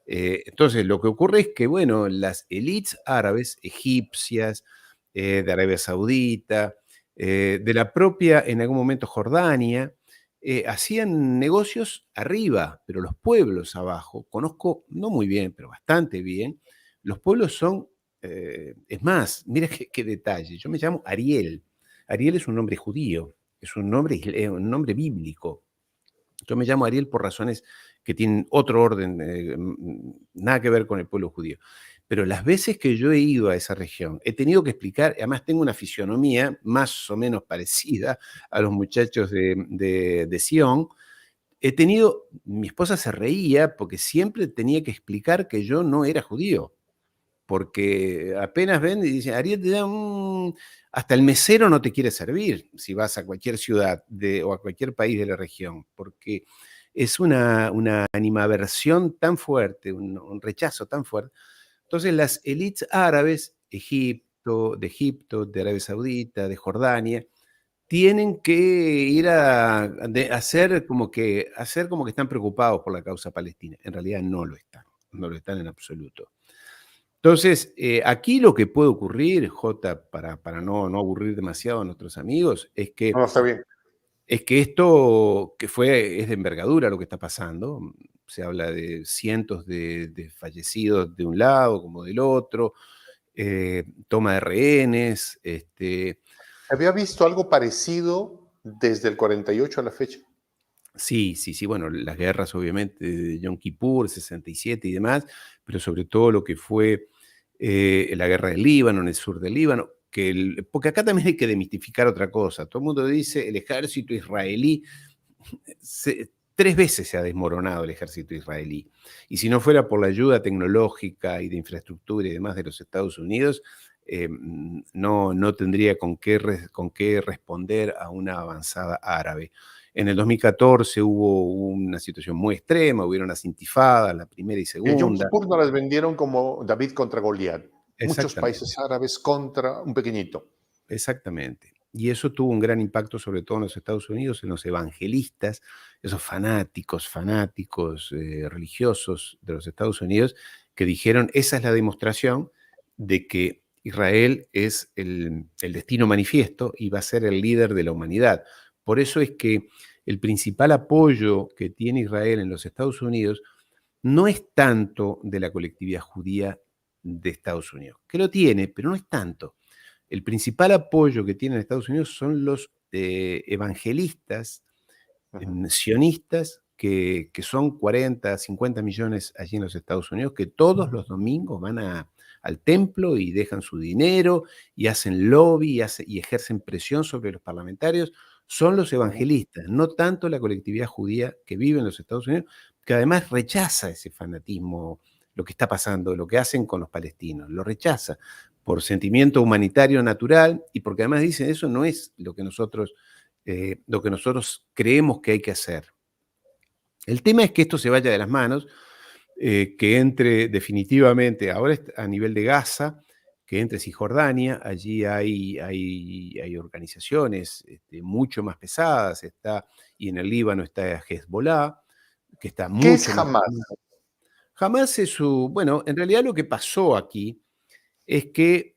Entonces, lo que ocurre es que, bueno, las élites árabes, egipcias, de Arabia Saudita, de la propia, en algún momento, Jordania, hacían negocios arriba, pero los pueblos abajo, conozco no muy bien, pero bastante bien, los pueblos son, es más, mira qué detalle, yo me llamo Ariel. Ariel es un nombre judío, es un nombre bíblico. Yo me llamo Ariel por razones que tienen otro orden, nada que ver con el pueblo judío. Pero las veces que yo he ido a esa región, he tenido que explicar, además tengo una fisionomía más o menos parecida a los muchachos de Sion. Mi esposa se reía porque siempre tenía que explicar que yo no era judío, porque apenas ven y dicen, Ariel, hasta el mesero no te quiere servir si vas a cualquier ciudad o a cualquier país de la región, porque es una animaversión tan fuerte, un rechazo tan fuerte. Entonces las élites árabes, Egipto, de Arabia Saudita, de Jordania, tienen que ir hacer como que están preocupados por la causa palestina. En realidad no lo están en absoluto. Entonces, aquí lo que puede ocurrir, Jota, para no aburrir demasiado a nuestros amigos, es No, que, no, está bien. es que esto es de envergadura lo que está pasando. Se habla de cientos de fallecidos de un lado como del otro, toma de rehenes. Había visto algo parecido desde el 48 a la fecha. Sí, sí, sí, bueno, las guerras obviamente de Yom Kippur, 67 y demás, pero sobre todo lo que fue la guerra del Líbano, en el sur del Líbano, porque acá también hay que demistificar otra cosa. Todo el mundo dice el ejército israelí, tres veces se ha desmoronado el ejército israelí. Y si no fuera por la ayuda tecnológica y de infraestructura y demás de los Estados Unidos, no tendría con qué responder a una avanzada árabe. En el 2014 hubo una situación muy extrema, hubieron las intifadas, la primera y El Yom segunda. Kippur nos las vendieron como David contra Goliat. Muchos países Exactamente, árabes contra un pequeñito. exactamente. Y eso tuvo un gran impacto, sobre todo en los Estados Unidos, en los evangelistas, esos fanáticos religiosos de los Estados Unidos, que dijeron, esa es la demostración de que Israel es el destino manifiesto y va a ser el líder de la humanidad. Por eso es que el principal apoyo que tiene Israel en los Estados Unidos no es tanto de la colectividad judía de Estados Unidos, que lo tiene, pero no es tanto. El principal apoyo que tiene en Estados Unidos son los evangelistas sionistas, que son 40, 50 millones allí en los Estados Unidos, que todos los domingos van al templo y dejan su dinero y hacen lobby y ejercen presión sobre los parlamentarios. Son los evangelistas, no tanto la colectividad judía que vive en los Estados Unidos, que además rechaza ese fanatismo, lo que está pasando, lo que hacen con los palestinos, lo rechaza por sentimiento humanitario natural y porque además dicen eso no es lo que nosotros creemos que hay que hacer. El tema es que esto se vaya de las manos, que entre definitivamente, ahora a nivel de Gaza, que entre Cisjordania, allí hay organizaciones mucho más pesadas, y en el Líbano está Hezbollah, que está ¿Qué es mucho más Hamas? pesada. Jamás es bueno, en realidad lo que pasó aquí es que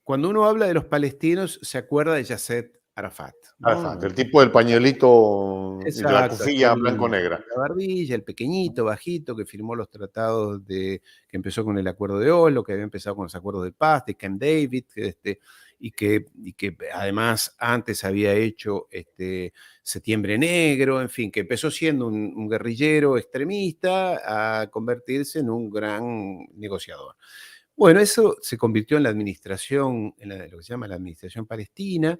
cuando uno habla de los palestinos se acuerda de Yasser Arafat, Arafat, ¿no? el tipo del pañuelito y de la Exacto, cufilla aquel blanco-negra. de la barbilla, el pequeñito, bajito, que firmó los tratados que empezó con el Acuerdo de Oslo, que había empezado con los acuerdos de paz, de Camp David, y que además antes había hecho Septiembre Negro, en fin, que empezó siendo un guerrillero extremista a convertirse en un gran negociador. Bueno, eso se convirtió en la administración, lo que se llama la administración palestina,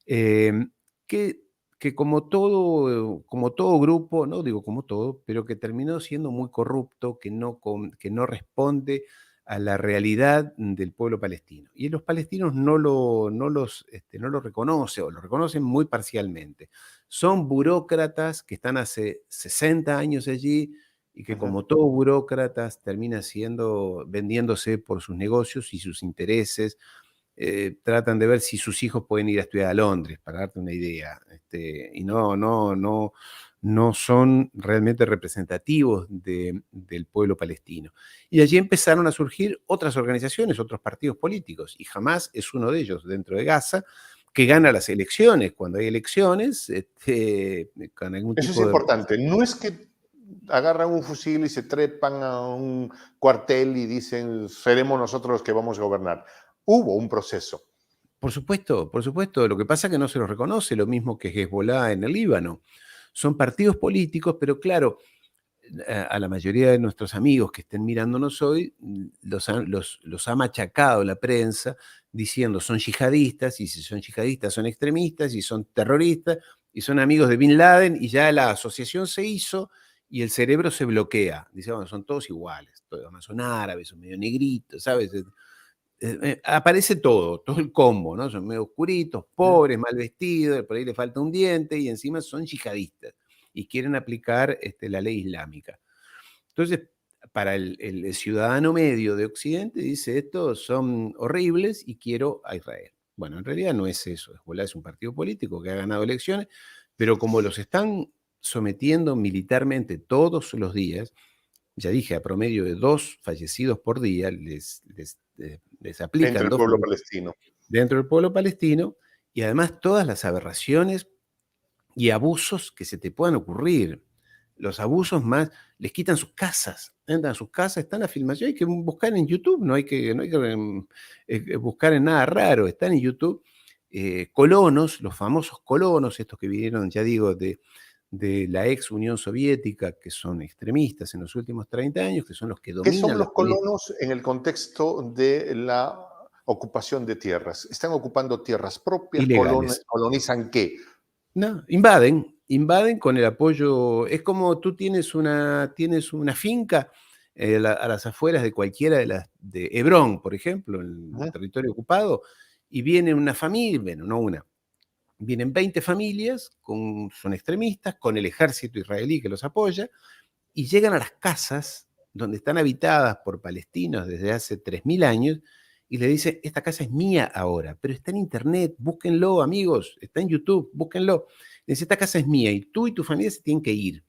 eh, que, que como todo grupo, no digo como todo, pero que terminó siendo muy corrupto, que no responde a la realidad del pueblo palestino. Y los palestinos no lo reconocen o lo reconocen muy parcialmente. Son burócratas que están hace 60 años allí y que como todo burócratas termina vendiéndose por sus negocios y sus intereses. Tratan de ver si sus hijos pueden ir a estudiar a Londres, para darte una idea, y no son realmente representativos del pueblo palestino. Y allí empezaron a surgir otras organizaciones, otros partidos políticos, y Hamas es uno de ellos dentro de Gaza, que gana las elecciones. Cuando hay elecciones, con algún Eso es tipo de... importante. No es que agarran un fusil y se trepan a un cuartel y dicen, seremos nosotros los que vamos a gobernar. Hubo un proceso. Por supuesto, por supuesto. Lo que pasa es que no se los reconoce, lo mismo que Hezbollah en el Líbano. Son partidos políticos, pero claro, a la mayoría de nuestros amigos que estén mirándonos hoy, los ha machacado la prensa diciendo son yihadistas, y si son yihadistas son extremistas, y son terroristas, y son amigos de Bin Laden, y ya la asociación se hizo y el cerebro se bloquea. Dice, bueno, son todos iguales, todos son árabes, son medio negritos, ¿sabes? Aparece todo el combo, ¿no? Son medio oscuritos, pobres, mal vestidos, por ahí le falta un diente y encima son yihadistas y quieren aplicar la ley islámica. Entonces, para el ciudadano medio de Occidente dice, estos son horribles y quiero a Israel. Bueno, en realidad no es eso. Hezbollah es un partido político que ha ganado elecciones, pero como los están sometiendo militarmente todos los días, ya dije, a promedio de 2 fallecidos por día, les Entre aplican el 2 pueblo palestino. dentro del pueblo palestino, y además todas las aberraciones y abusos que se te puedan ocurrir. Los abusos más, les quitan sus casas, entran a sus casas, están la filmación, hay que buscar en YouTube, no hay que buscar en nada raro, están en YouTube. Colonos, los famosos colonos, estos que vinieron, ya digo, de la ex Unión Soviética, que son extremistas en los últimos 30 años, que son los que ¿Qué son dominan la los política. colonos en el contexto de la ocupación de tierras? ¿Están ocupando tierras propias? Ilegales. ¿Colonizan qué? No, invaden con el apoyo. Es como tú tienes una finca a las afueras de cualquiera de Hebrón, por ejemplo, en el Ujú. territorio ocupado, y viene una familia, bueno, no una, vienen 20 familias, son extremistas, con el ejército israelí que los apoya, y llegan a las casas donde están habitadas por palestinos desde hace 3000 años y le dicen, esta casa es mía ahora, pero está en internet, búsquenlo amigos, está en YouTube, búsquenlo. Le dice, esta casa es mía y tú y tu familia se tienen que ir.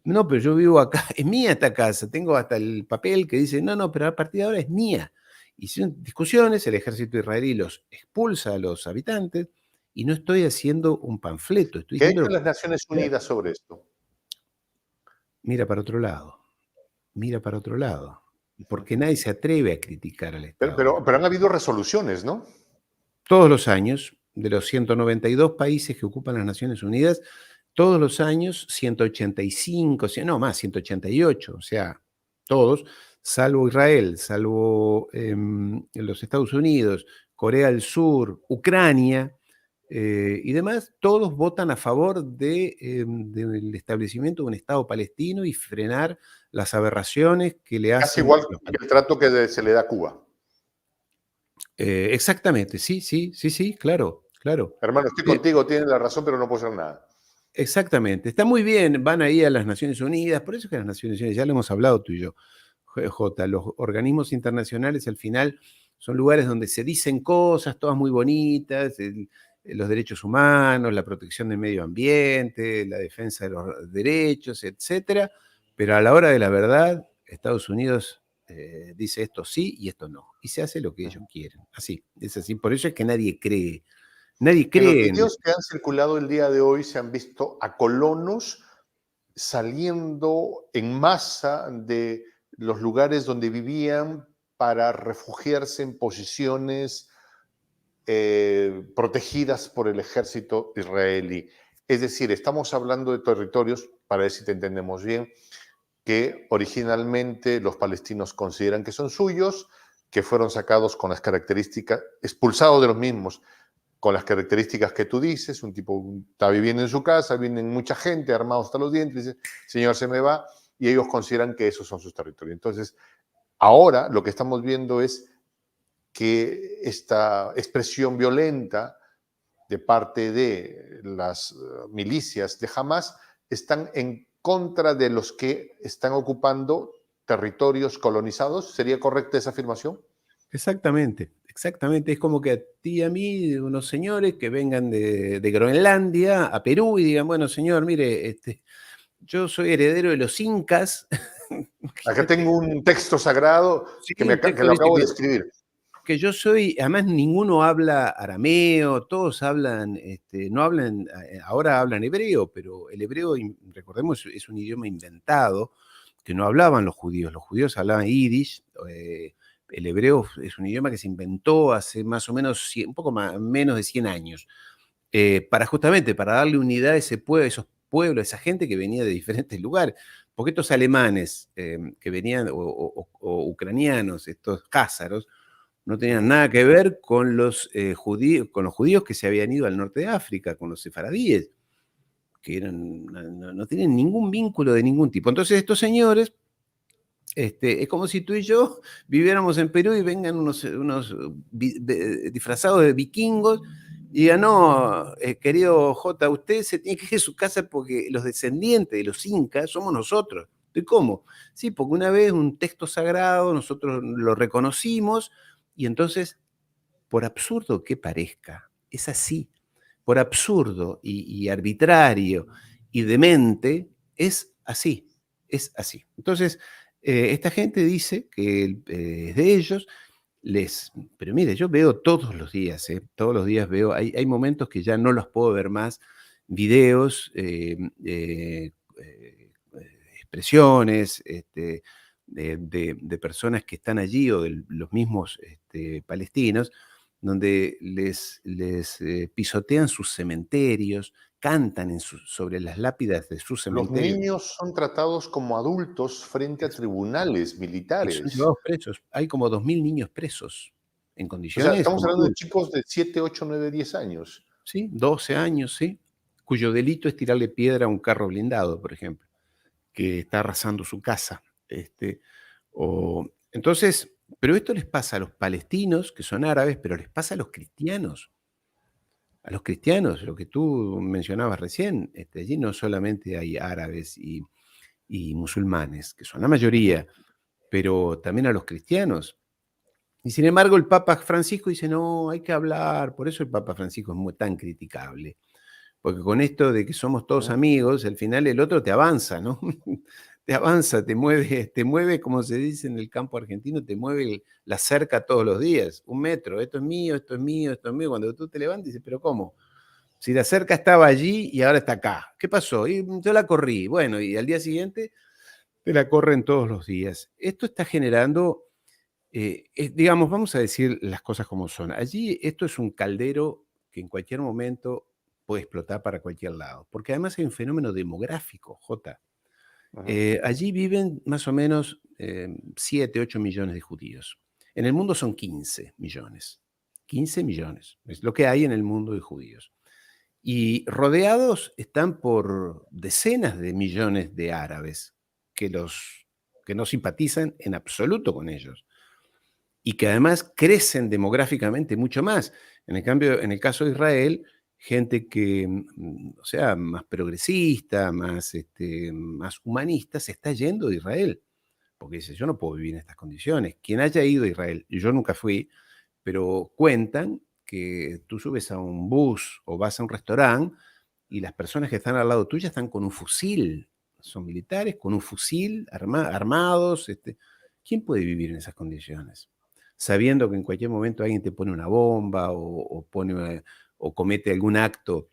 No, pero yo vivo acá, es mía esta casa, tengo hasta el papel que dice, no, pero a partir de ahora es mía. Hicieron discusiones, el ejército israelí los expulsa a los habitantes, y no estoy haciendo un panfleto, estoy ¿Qué ha diciendo hecho lo que las Naciones Unidas sobre esto? mira para otro lado, mira para otro lado, Ujú. porque nadie se atreve a criticar al Pero, Estado de pero, Israel. pero han habido resoluciones, ¿no? Todos los años, de los 192 países que ocupan las Naciones Unidas, todos los años 185, no más, 188, o sea, todos, salvo Israel, salvo los Estados Unidos, Corea del Sur, Ucrania y demás, todos votan a favor del establecimiento de un Estado palestino y frenar las aberraciones que le Casi hacen igual los que el trato que se le da a Cuba. exactamente, sí, sí, sí, sí, claro, claro. Hermano, estoy Eh, contigo, tienes la razón, pero no puedo hacer nada. Exactamente, está muy bien, van ahí a las Naciones Unidas, por eso es que las Naciones Unidas, ya lo hemos hablado tú y yo, Jota, los organismos internacionales al final son lugares donde se dicen cosas, todas muy bonitas, los derechos humanos, la protección del medio ambiente, la defensa de los derechos, etcétera, pero a la hora de la verdad, Estados Unidos dice esto sí y esto no, y se hace lo que ellos Ujú. quieren, así, es así, por eso es que nadie En los cree en... videos que han circulado el día de hoy se han visto a colonos saliendo en masa de los lugares donde vivían para refugiarse en posiciones protegidas por el ejército israelí. Es decir, estamos hablando de territorios, para ver si te entendemos bien, que originalmente los palestinos consideran que son suyos, que fueron sacados con las características, expulsados de los mismos, con las características que tú dices, un tipo está viviendo en su casa, vienen mucha gente, armados hasta los dientes, dice, señor, se me va, y ellos consideran que esos son sus territorios. Entonces, ahora lo que estamos viendo es que esta expresión violenta de parte de las milicias de Hamas están en contra de los que están ocupando territorios colonizados. ¿Sería correcta esa afirmación? Exactamente, exactamente. Es como que a ti y a mí, unos señores que vengan de Groenlandia a Perú y digan, bueno, señor, mire, yo soy heredero de los incas. Acá Imagínate. tengo un texto sagrado Sí, un que texto lo dice acabo de escribir. que yo soy, además ninguno habla arameo, todos hablan, no hablan, ahora hablan hebreo, pero el hebreo, recordemos, es un idioma inventado que no hablaban los judíos hablaban yiddish, el hebreo es un idioma que se inventó hace más o menos, un poco más, menos de 100 años, para justamente, para darle unidad a ese pueblo, a esos pueblos, a esa gente que venía de diferentes lugares, porque estos alemanes que venían, o ucranianos, estos cázaros, no tenían Ujú. nada que ver con los judíos que se habían ido al norte de África, con los sefaradíes, que no tienen ningún vínculo de ningún tipo. Entonces estos señores, es como si tú y yo viviéramos en Perú y vengan unos disfrazados de vikingos y digan, no, querido J, usted se tiene que ir de su casa porque los descendientes de los incas somos nosotros. ¿Y cómo? Sí, porque una vez un texto sagrado nosotros lo reconocimos y entonces, por absurdo que parezca, es así. Por absurdo y arbitrario y demente, es así. Es así. Entonces, esta gente dice que es de ellos, pero mire, yo veo todos los días, todos los días veo, hay momentos que ya no los puedo ver más, videos, expresiones, de personas que están allí o de los mismos palestinos, donde les pisotean sus cementerios, cantan sobre las lápidas de sus Los cementerios niños son tratados como adultos frente a tribunales y son militares. llevados presos. Hay como 2000 niños presos en O sea, condiciones estamos como hablando de adultos, chicos de 7, 8, 9, 10 años. ¿sí? 12 años, ¿sí? Cuyo delito es tirarle piedra a un carro blindado, por ejemplo, que está arrasando su casa. Este, entonces, pero esto les pasa a los palestinos, que son árabes, pero les pasa a los cristianos. A los cristianos, lo que tú mencionabas recién, allí no solamente hay árabes y musulmanes, que son la Ujú. mayoría, pero también a los cristianos. Y sin embargo, el Papa Francisco dice, no, hay que hablar. Por eso el Papa Francisco es tan criticable. Porque con esto de que somos todos Ujú. amigos, al final el otro te avanza, ¿no? te avanza, te mueve, como se dice en el campo argentino, te mueve la cerca todos los días, 1 metro, esto es mío, esto es mío, esto es mío. Cuando tú te levantas dices, pero ¿cómo? Si la cerca estaba allí y ahora está acá, ¿qué pasó? Y yo la corrí, bueno, y al día siguiente te la corren todos los días. Esto está generando, digamos, vamos a decir las cosas como son. Allí esto es un caldero que en cualquier momento puede explotar para cualquier lado, porque además hay un fenómeno demográfico, Jota. Ujú. Allí viven más o menos 7, 8 millones de judíos. En el mundo son 15 millones. 15 millones. Es lo que hay en el mundo de judíos. Y rodeados están por decenas de millones de árabes que no simpatizan en absoluto con ellos y que además crecen demográficamente mucho más. En el caso de Israel, gente que, o sea, más progresista, más humanista, se está yendo de Israel, porque dice, yo no puedo vivir en estas condiciones. Quien haya ido a Israel, y yo nunca fui, pero cuentan que tú subes a un bus o vas a un restaurante y las personas que están al lado tuya están con un fusil, son militares con un fusil, armados. ¿Quién puede vivir en esas condiciones? Sabiendo que en cualquier momento alguien te pone una bomba o comete algún acto,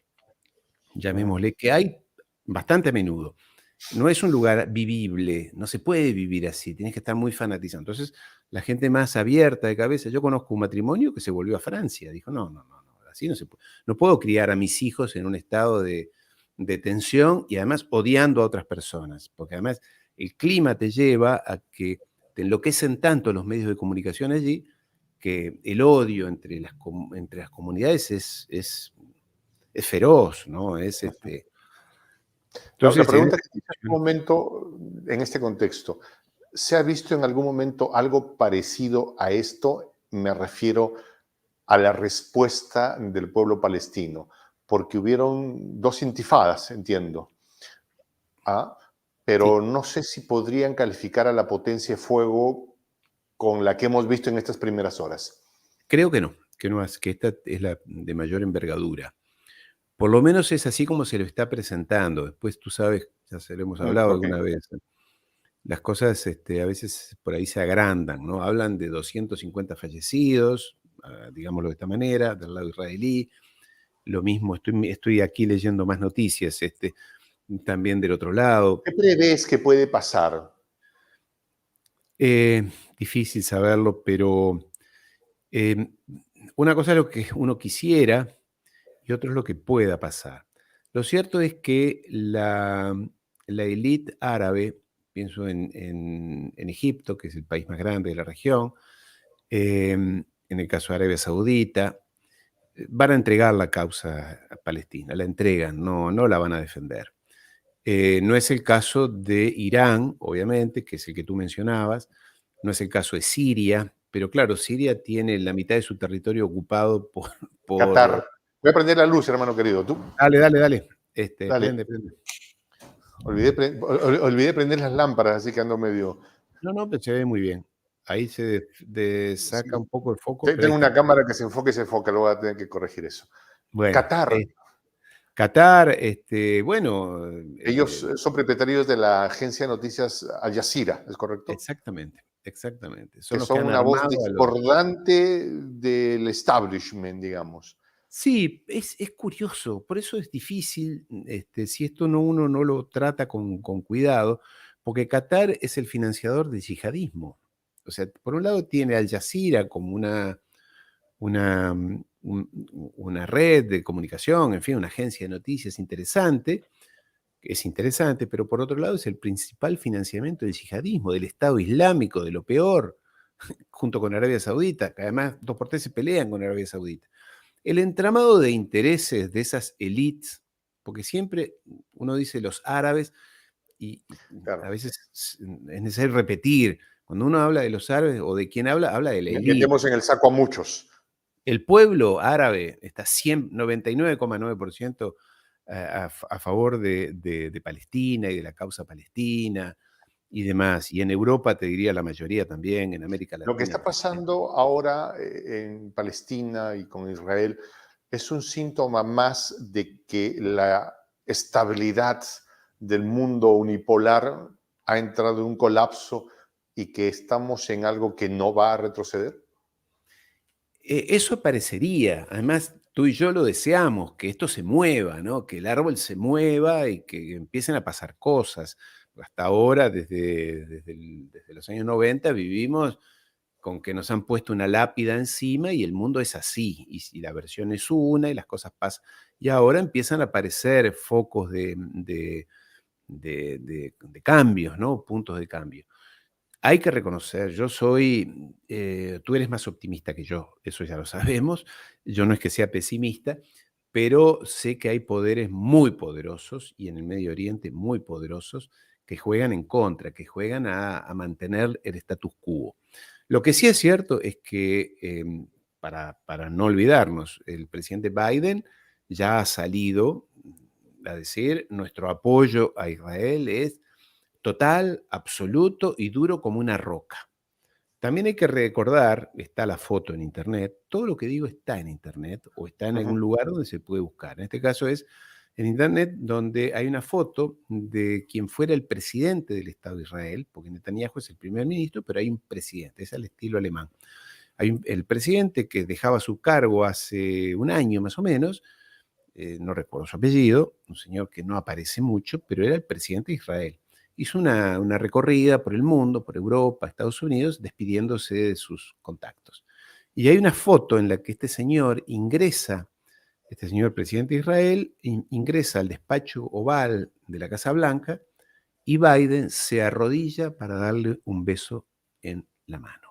Ujú. llamémosle, que hay bastante a menudo. No es un lugar vivible, no se puede vivir así, tienes que estar muy fanatizado. Entonces, la gente más abierta de cabeza, yo conozco un matrimonio que se volvió a Francia, dijo, no, no, no, no, así no se puede. No puedo criar a mis hijos en un estado de tensión y además odiando a otras personas, porque además el clima te lleva a que te enloquecen tanto los medios de comunicación allí que el odio entre las comunidades es feroz, ¿no? La Entonces, en pregunta esta es, ¿en algún condición, momento, en este contexto, se ha visto en algún momento algo parecido a esto? Me refiero a la respuesta del pueblo palestino, porque hubieron dos intifadas, entiendo. ¿Ah? sí. Pero no sé si podrían calificar a la potencia de fuego con la que hemos visto en estas primeras horas. Creo que no es, que esta es la de mayor envergadura. Por lo menos es así como se lo está presentando. Después tú sabes, ya se lo hemos hablado Ok. alguna vez, las cosas a veces por ahí se agrandan, ¿no? Hablan de 250 fallecidos, digámoslo de esta manera, del lado israelí. Lo mismo, estoy aquí leyendo más noticias, también del otro lado. ¿Qué prevés que puede pasar? Eh, Difícil saberlo, pero eh, una cosa es lo que uno quisiera y otro es lo que pueda pasar. Lo cierto es que la élite árabe, pienso en Egipto, que es el país más grande de la región, en el caso de Arabia Saudita, van a entregar la causa a Palestina, la entregan, no la van a defender. No es el caso de Irán, obviamente, que es el que tú mencionabas, no es el caso de Siria, pero claro, Siria tiene la mitad de su territorio ocupado por. Qatar. Voy a prender la luz, hermano querido. Tú, Dale, dale, dale. dale. Prende, prende. Olvidé prender las lámparas, así que ando medio. No, no, pero se ve muy bien. Ahí Sí. saca un poco el foco, pero ahí Tengo está. una cámara que se enfoca, luego voy a tener que corregir eso. Bueno, Qatar, Qatar, bueno, ellos son propietarios de la agencia de noticias Al Jazeera, ¿es correcto? exactamente, exactamente. Son Que los que son han una voz armado a los. discordante del establishment, digamos. Sí, es curioso, por eso es difícil, si esto uno no lo trata con cuidado, porque Qatar es el financiador del yihadismo. O sea, por un lado tiene Al Jazeera como una red de comunicación, en fin, una agencia de noticias interesante, que es interesante, pero por otro lado es el principal financiamiento del yihadismo, del Estado Islámico, de lo peor, junto con Arabia Saudita, que además dos por tres se pelean con Arabia Saudita. El entramado de intereses de esas élites, porque siempre uno dice los árabes y a Claro. veces es necesario repetir, cuando uno habla de los árabes o de quién habla, habla de la élite. Metemos en el saco a muchos. El pueblo árabe está 99,9% a favor de Palestina y de la causa palestina y demás. Y en Europa te diría la mayoría también, en América Lo que Latina está también. pasando ahora en Palestina y con Israel es un síntoma más de que la estabilidad del mundo unipolar ha entrado en un colapso y que estamos en algo que no va a retroceder? Eso parecería. Además, tú y yo lo deseamos, que esto se mueva, ¿no? Que el árbol se mueva y que empiecen a pasar cosas. Hasta ahora, desde los años 90, vivimos con que nos han puesto una lápida encima y el mundo es así, y la versión es una y las cosas pasan. Y ahora empiezan a aparecer focos de cambios, ¿no? Puntos de cambio. Hay que reconocer, tú eres más optimista que yo, eso ya lo sabemos. Yo no es que sea pesimista, pero sé que hay poderes muy poderosos y en el Medio Oriente muy poderosos que juegan en contra, que juegan a mantener el status quo. Lo que sí es cierto es que, para no olvidarnos, el presidente Biden ya ha salido a decir: nuestro apoyo a Israel es total, absoluto y duro como una roca. También hay que recordar, está la foto en internet, todo lo que digo está en internet o está en Ujú. algún lugar donde se puede buscar. En este caso es en internet, donde hay una foto de quien fuera el presidente del Estado de Israel, porque Netanyahu es el primer ministro, pero hay un presidente, es al estilo alemán. El presidente que dejaba su cargo hace un año más o menos, no recuerdo su apellido, un señor que no aparece mucho, pero era el presidente de Israel. Hizo una recorrida por el mundo, por Europa, Estados Unidos, despidiéndose de sus contactos. Y hay una foto en la que este señor presidente de Israel, ingresa al despacho oval de la Casa Blanca y Biden se arrodilla para darle un beso en la mano.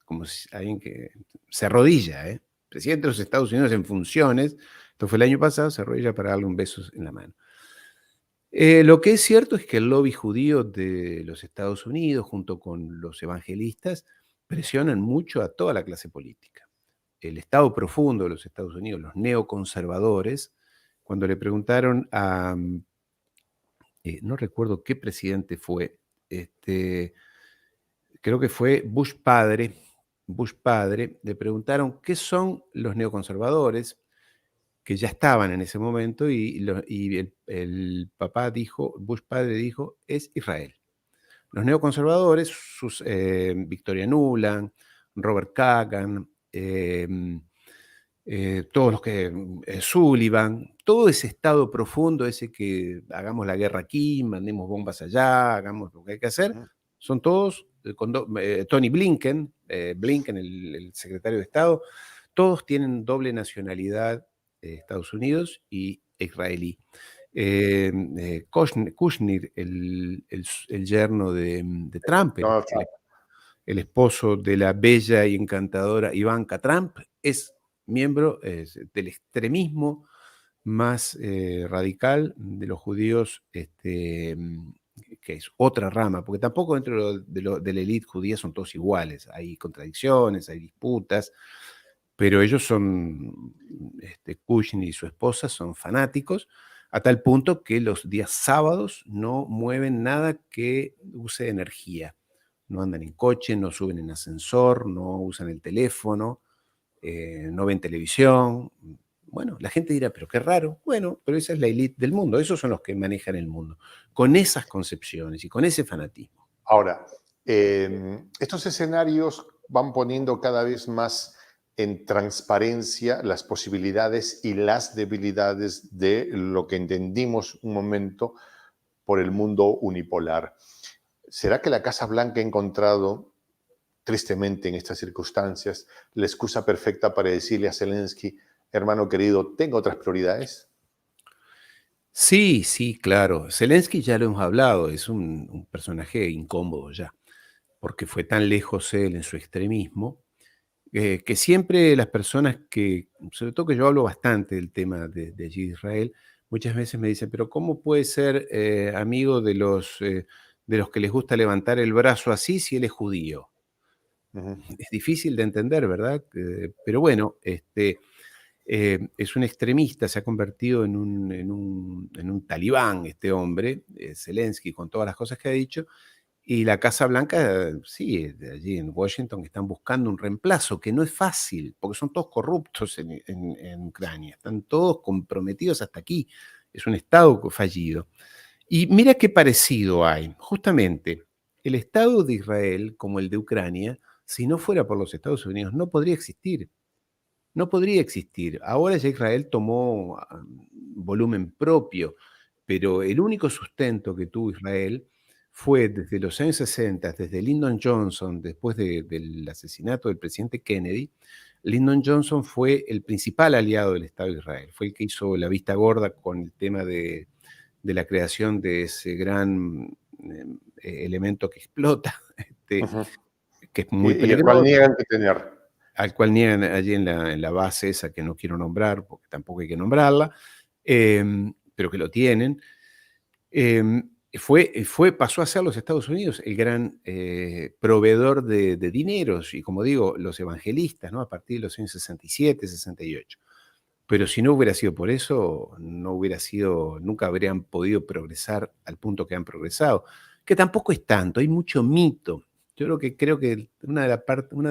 Como si alguien que se arrodilla, ¿eh? Presidente de los Estados Unidos en funciones, esto fue el año pasado, se arrodilla para darle un beso en la mano. Lo que es cierto es que el lobby judío de los Estados Unidos, junto con los evangelistas, presionan mucho a toda la clase política. El Estado profundo de los Estados Unidos, los neoconservadores, cuando le preguntaron no recuerdo qué presidente fue, este, creo que fue Bush padre, le preguntaron qué son los neoconservadores, que ya estaban en ese momento, y el papá dijo, Bush padre dijo, es Israel. Los neoconservadores, Victoria Nuland, Robert Kagan, todos los que, Sullivan, todo ese estado profundo, ese que hagamos la guerra aquí, mandemos bombas allá, hagamos lo que hay que hacer, Ujú. son todos, Tony Blinken, el secretario de Estado, todos tienen doble nacionalidad, Estados Unidos y israelí. Kushner, el yerno de Trump, Donald Trump. el esposo de la bella y encantadora Ivanka Trump, es miembro del extremismo más radical de los judíos, que es otra rama, porque tampoco dentro de la élite judía son todos iguales, hay contradicciones, hay disputas, pero ellos son, Kushner y su esposa son fanáticos, a tal punto que los días sábados no mueven nada que use energía. No andan en coche, no suben en ascensor, no usan el teléfono, no ven televisión. Bueno, la gente dirá, pero qué raro. Bueno, pero esa es la élite del mundo, esos son los que manejan el mundo, con esas concepciones y con ese fanatismo. Ahora, estos escenarios van poniendo cada vez más en transparencia las posibilidades y las debilidades de lo que entendimos un momento por el mundo unipolar. ¿Será que la Casa Blanca ha encontrado, tristemente en estas circunstancias, la excusa perfecta para decirle a Zelensky, hermano querido, tengo otras prioridades? Sí, sí, claro. Zelensky ya lo hemos hablado, es un personaje incómodo ya, porque fue tan lejos él en su extremismo, que siempre las personas que, sobre todo que yo hablo bastante del tema de allí de Israel, muchas veces me dicen, pero ¿cómo puede ser amigo de los que les gusta levantar el brazo así si él es judío? Ujú. Es difícil de entender, ¿verdad? Pero bueno, es un extremista, se ha convertido en un talibán este hombre, Zelensky, con todas las cosas que ha dicho, y la Casa Blanca, sí, de allí en Washington están buscando un reemplazo, que no es fácil, porque son todos corruptos en Ucrania, están todos comprometidos hasta aquí, es un Estado fallido. Y mira qué parecido hay. Justamente, el Estado de Israel, como el de Ucrania, si no fuera por los Estados Unidos, no podría existir. No podría existir. Ahora ya Israel tomó volumen propio, pero el único sustento que tuvo Israel fue desde los años 60, desde Lyndon Johnson, después del asesinato del presidente Kennedy. Lyndon Johnson fue el principal aliado del Estado de Israel, fue el que hizo la vista gorda con el tema de la creación de ese gran elemento que explota, Ujú. que es muy Y el cual peligroso, niegan que tener. al cual niegan allí en la base esa que no quiero nombrar, porque tampoco hay que nombrarla, pero que lo tienen. Pasó a ser los Estados Unidos el gran proveedor de dineros, y como digo, los evangelistas, ¿no? A partir de los años 67, 68. Pero si no hubiera sido por eso, no hubiera sido, nunca habrían podido progresar al punto que han progresado, que tampoco es tanto, hay mucho mito. Yo creo que una de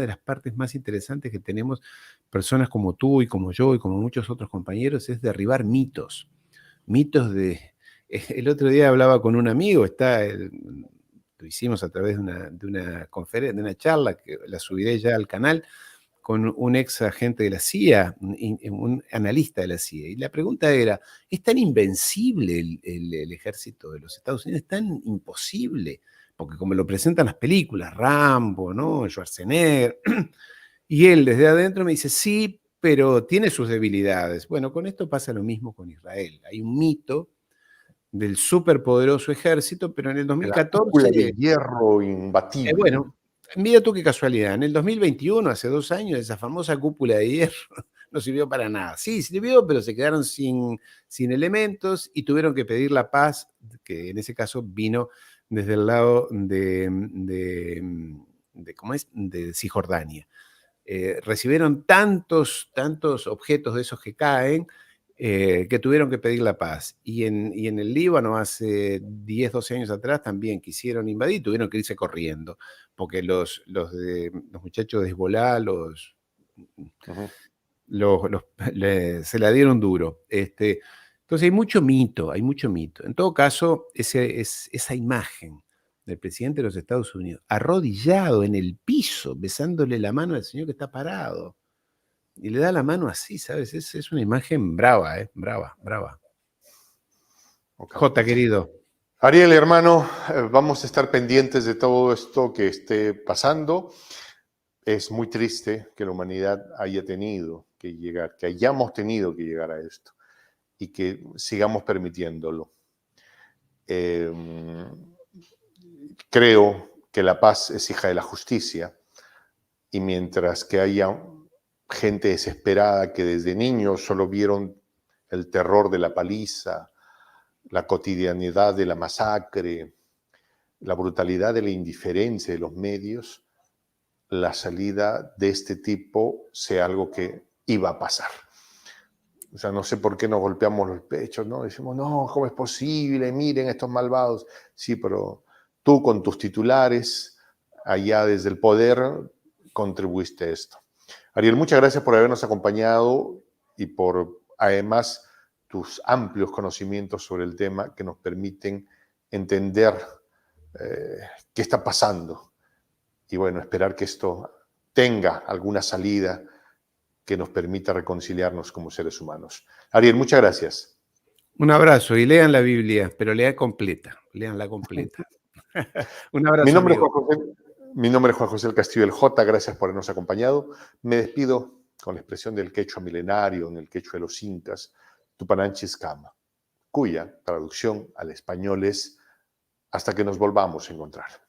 las partes más interesantes que tenemos personas como tú y como yo y como muchos otros compañeros es derribar mitos. Mitos de... El otro día hablaba con un amigo, lo hicimos a través de una conferencia, de una charla, que la subiré ya al canal, con un ex agente de la CIA, un analista de la CIA. Y la pregunta era, ¿es tan invencible el ejército de los Estados Unidos? ¿Es tan imposible? Porque como lo presentan las películas, Rambo, ¿no? Schwarzenegger. Y él desde adentro me dice, sí, pero tiene sus debilidades. Bueno, con esto pasa lo mismo con Israel. Hay un mito del superpoderoso ejército, pero en el De la cúpula de 2014 hierro imbatible. bueno, mira tú qué casualidad, en el 2021, hace 2 años, esa famosa cúpula de hierro no sirvió para nada. Sí, sirvió, pero se quedaron sin elementos y tuvieron que pedir la paz, que en ese caso vino desde el lado ¿cómo es? De Cisjordania. Recibieron tantos objetos de esos que caen, que tuvieron que pedir la paz. Y en el Líbano hace 10, 12 años atrás también quisieron invadir, tuvieron que irse corriendo, porque los muchachos de Hezbollah Ujú. se la dieron duro. Entonces hay mucho mito, hay mucho mito. En todo caso, esa imagen del presidente de los Estados Unidos arrodillado en el piso, besándole la mano al señor que está parado, y le da la mano así, ¿sabes? Es una imagen brava, ¿eh? Brava, brava. Ok. Jota, querido. Ariel, hermano, vamos a estar pendientes de todo esto que esté pasando. Es muy triste que la humanidad haya tenido que llegar, que hayamos tenido que llegar a esto y que sigamos permitiéndolo. Eh, Creo que la paz es hija de la justicia y mientras que haya gente desesperada que desde niños solo vieron el terror de la paliza, la cotidianidad de la masacre, la brutalidad de la indiferencia de los medios, la salida de este tipo sea algo que iba a pasar. O sea, no sé por qué nos golpeamos los pechos, ¿no? Decimos, no, ¿cómo es posible? Miren estos malvados. Sí, pero tú con tus titulares, allá desde el poder, contribuiste a esto. Ariel, muchas gracias por habernos acompañado y por, además, tus amplios conocimientos sobre el tema que nos permiten entender qué está pasando y, bueno, esperar que esto tenga alguna salida que nos permita reconciliarnos como seres humanos. Ariel, muchas gracias. Un abrazo y lean la Biblia, pero lean completa, leanla completa. Un Mi abrazo, nombre es amigo. Juan José, mi nombre es Juan José del Castillo del J. Gracias por habernos acompañado. Me despido con la expresión del quechua milenario, en el quechua de los incas, Tupananchis Kama, cuya traducción al español es hasta que nos volvamos a encontrar.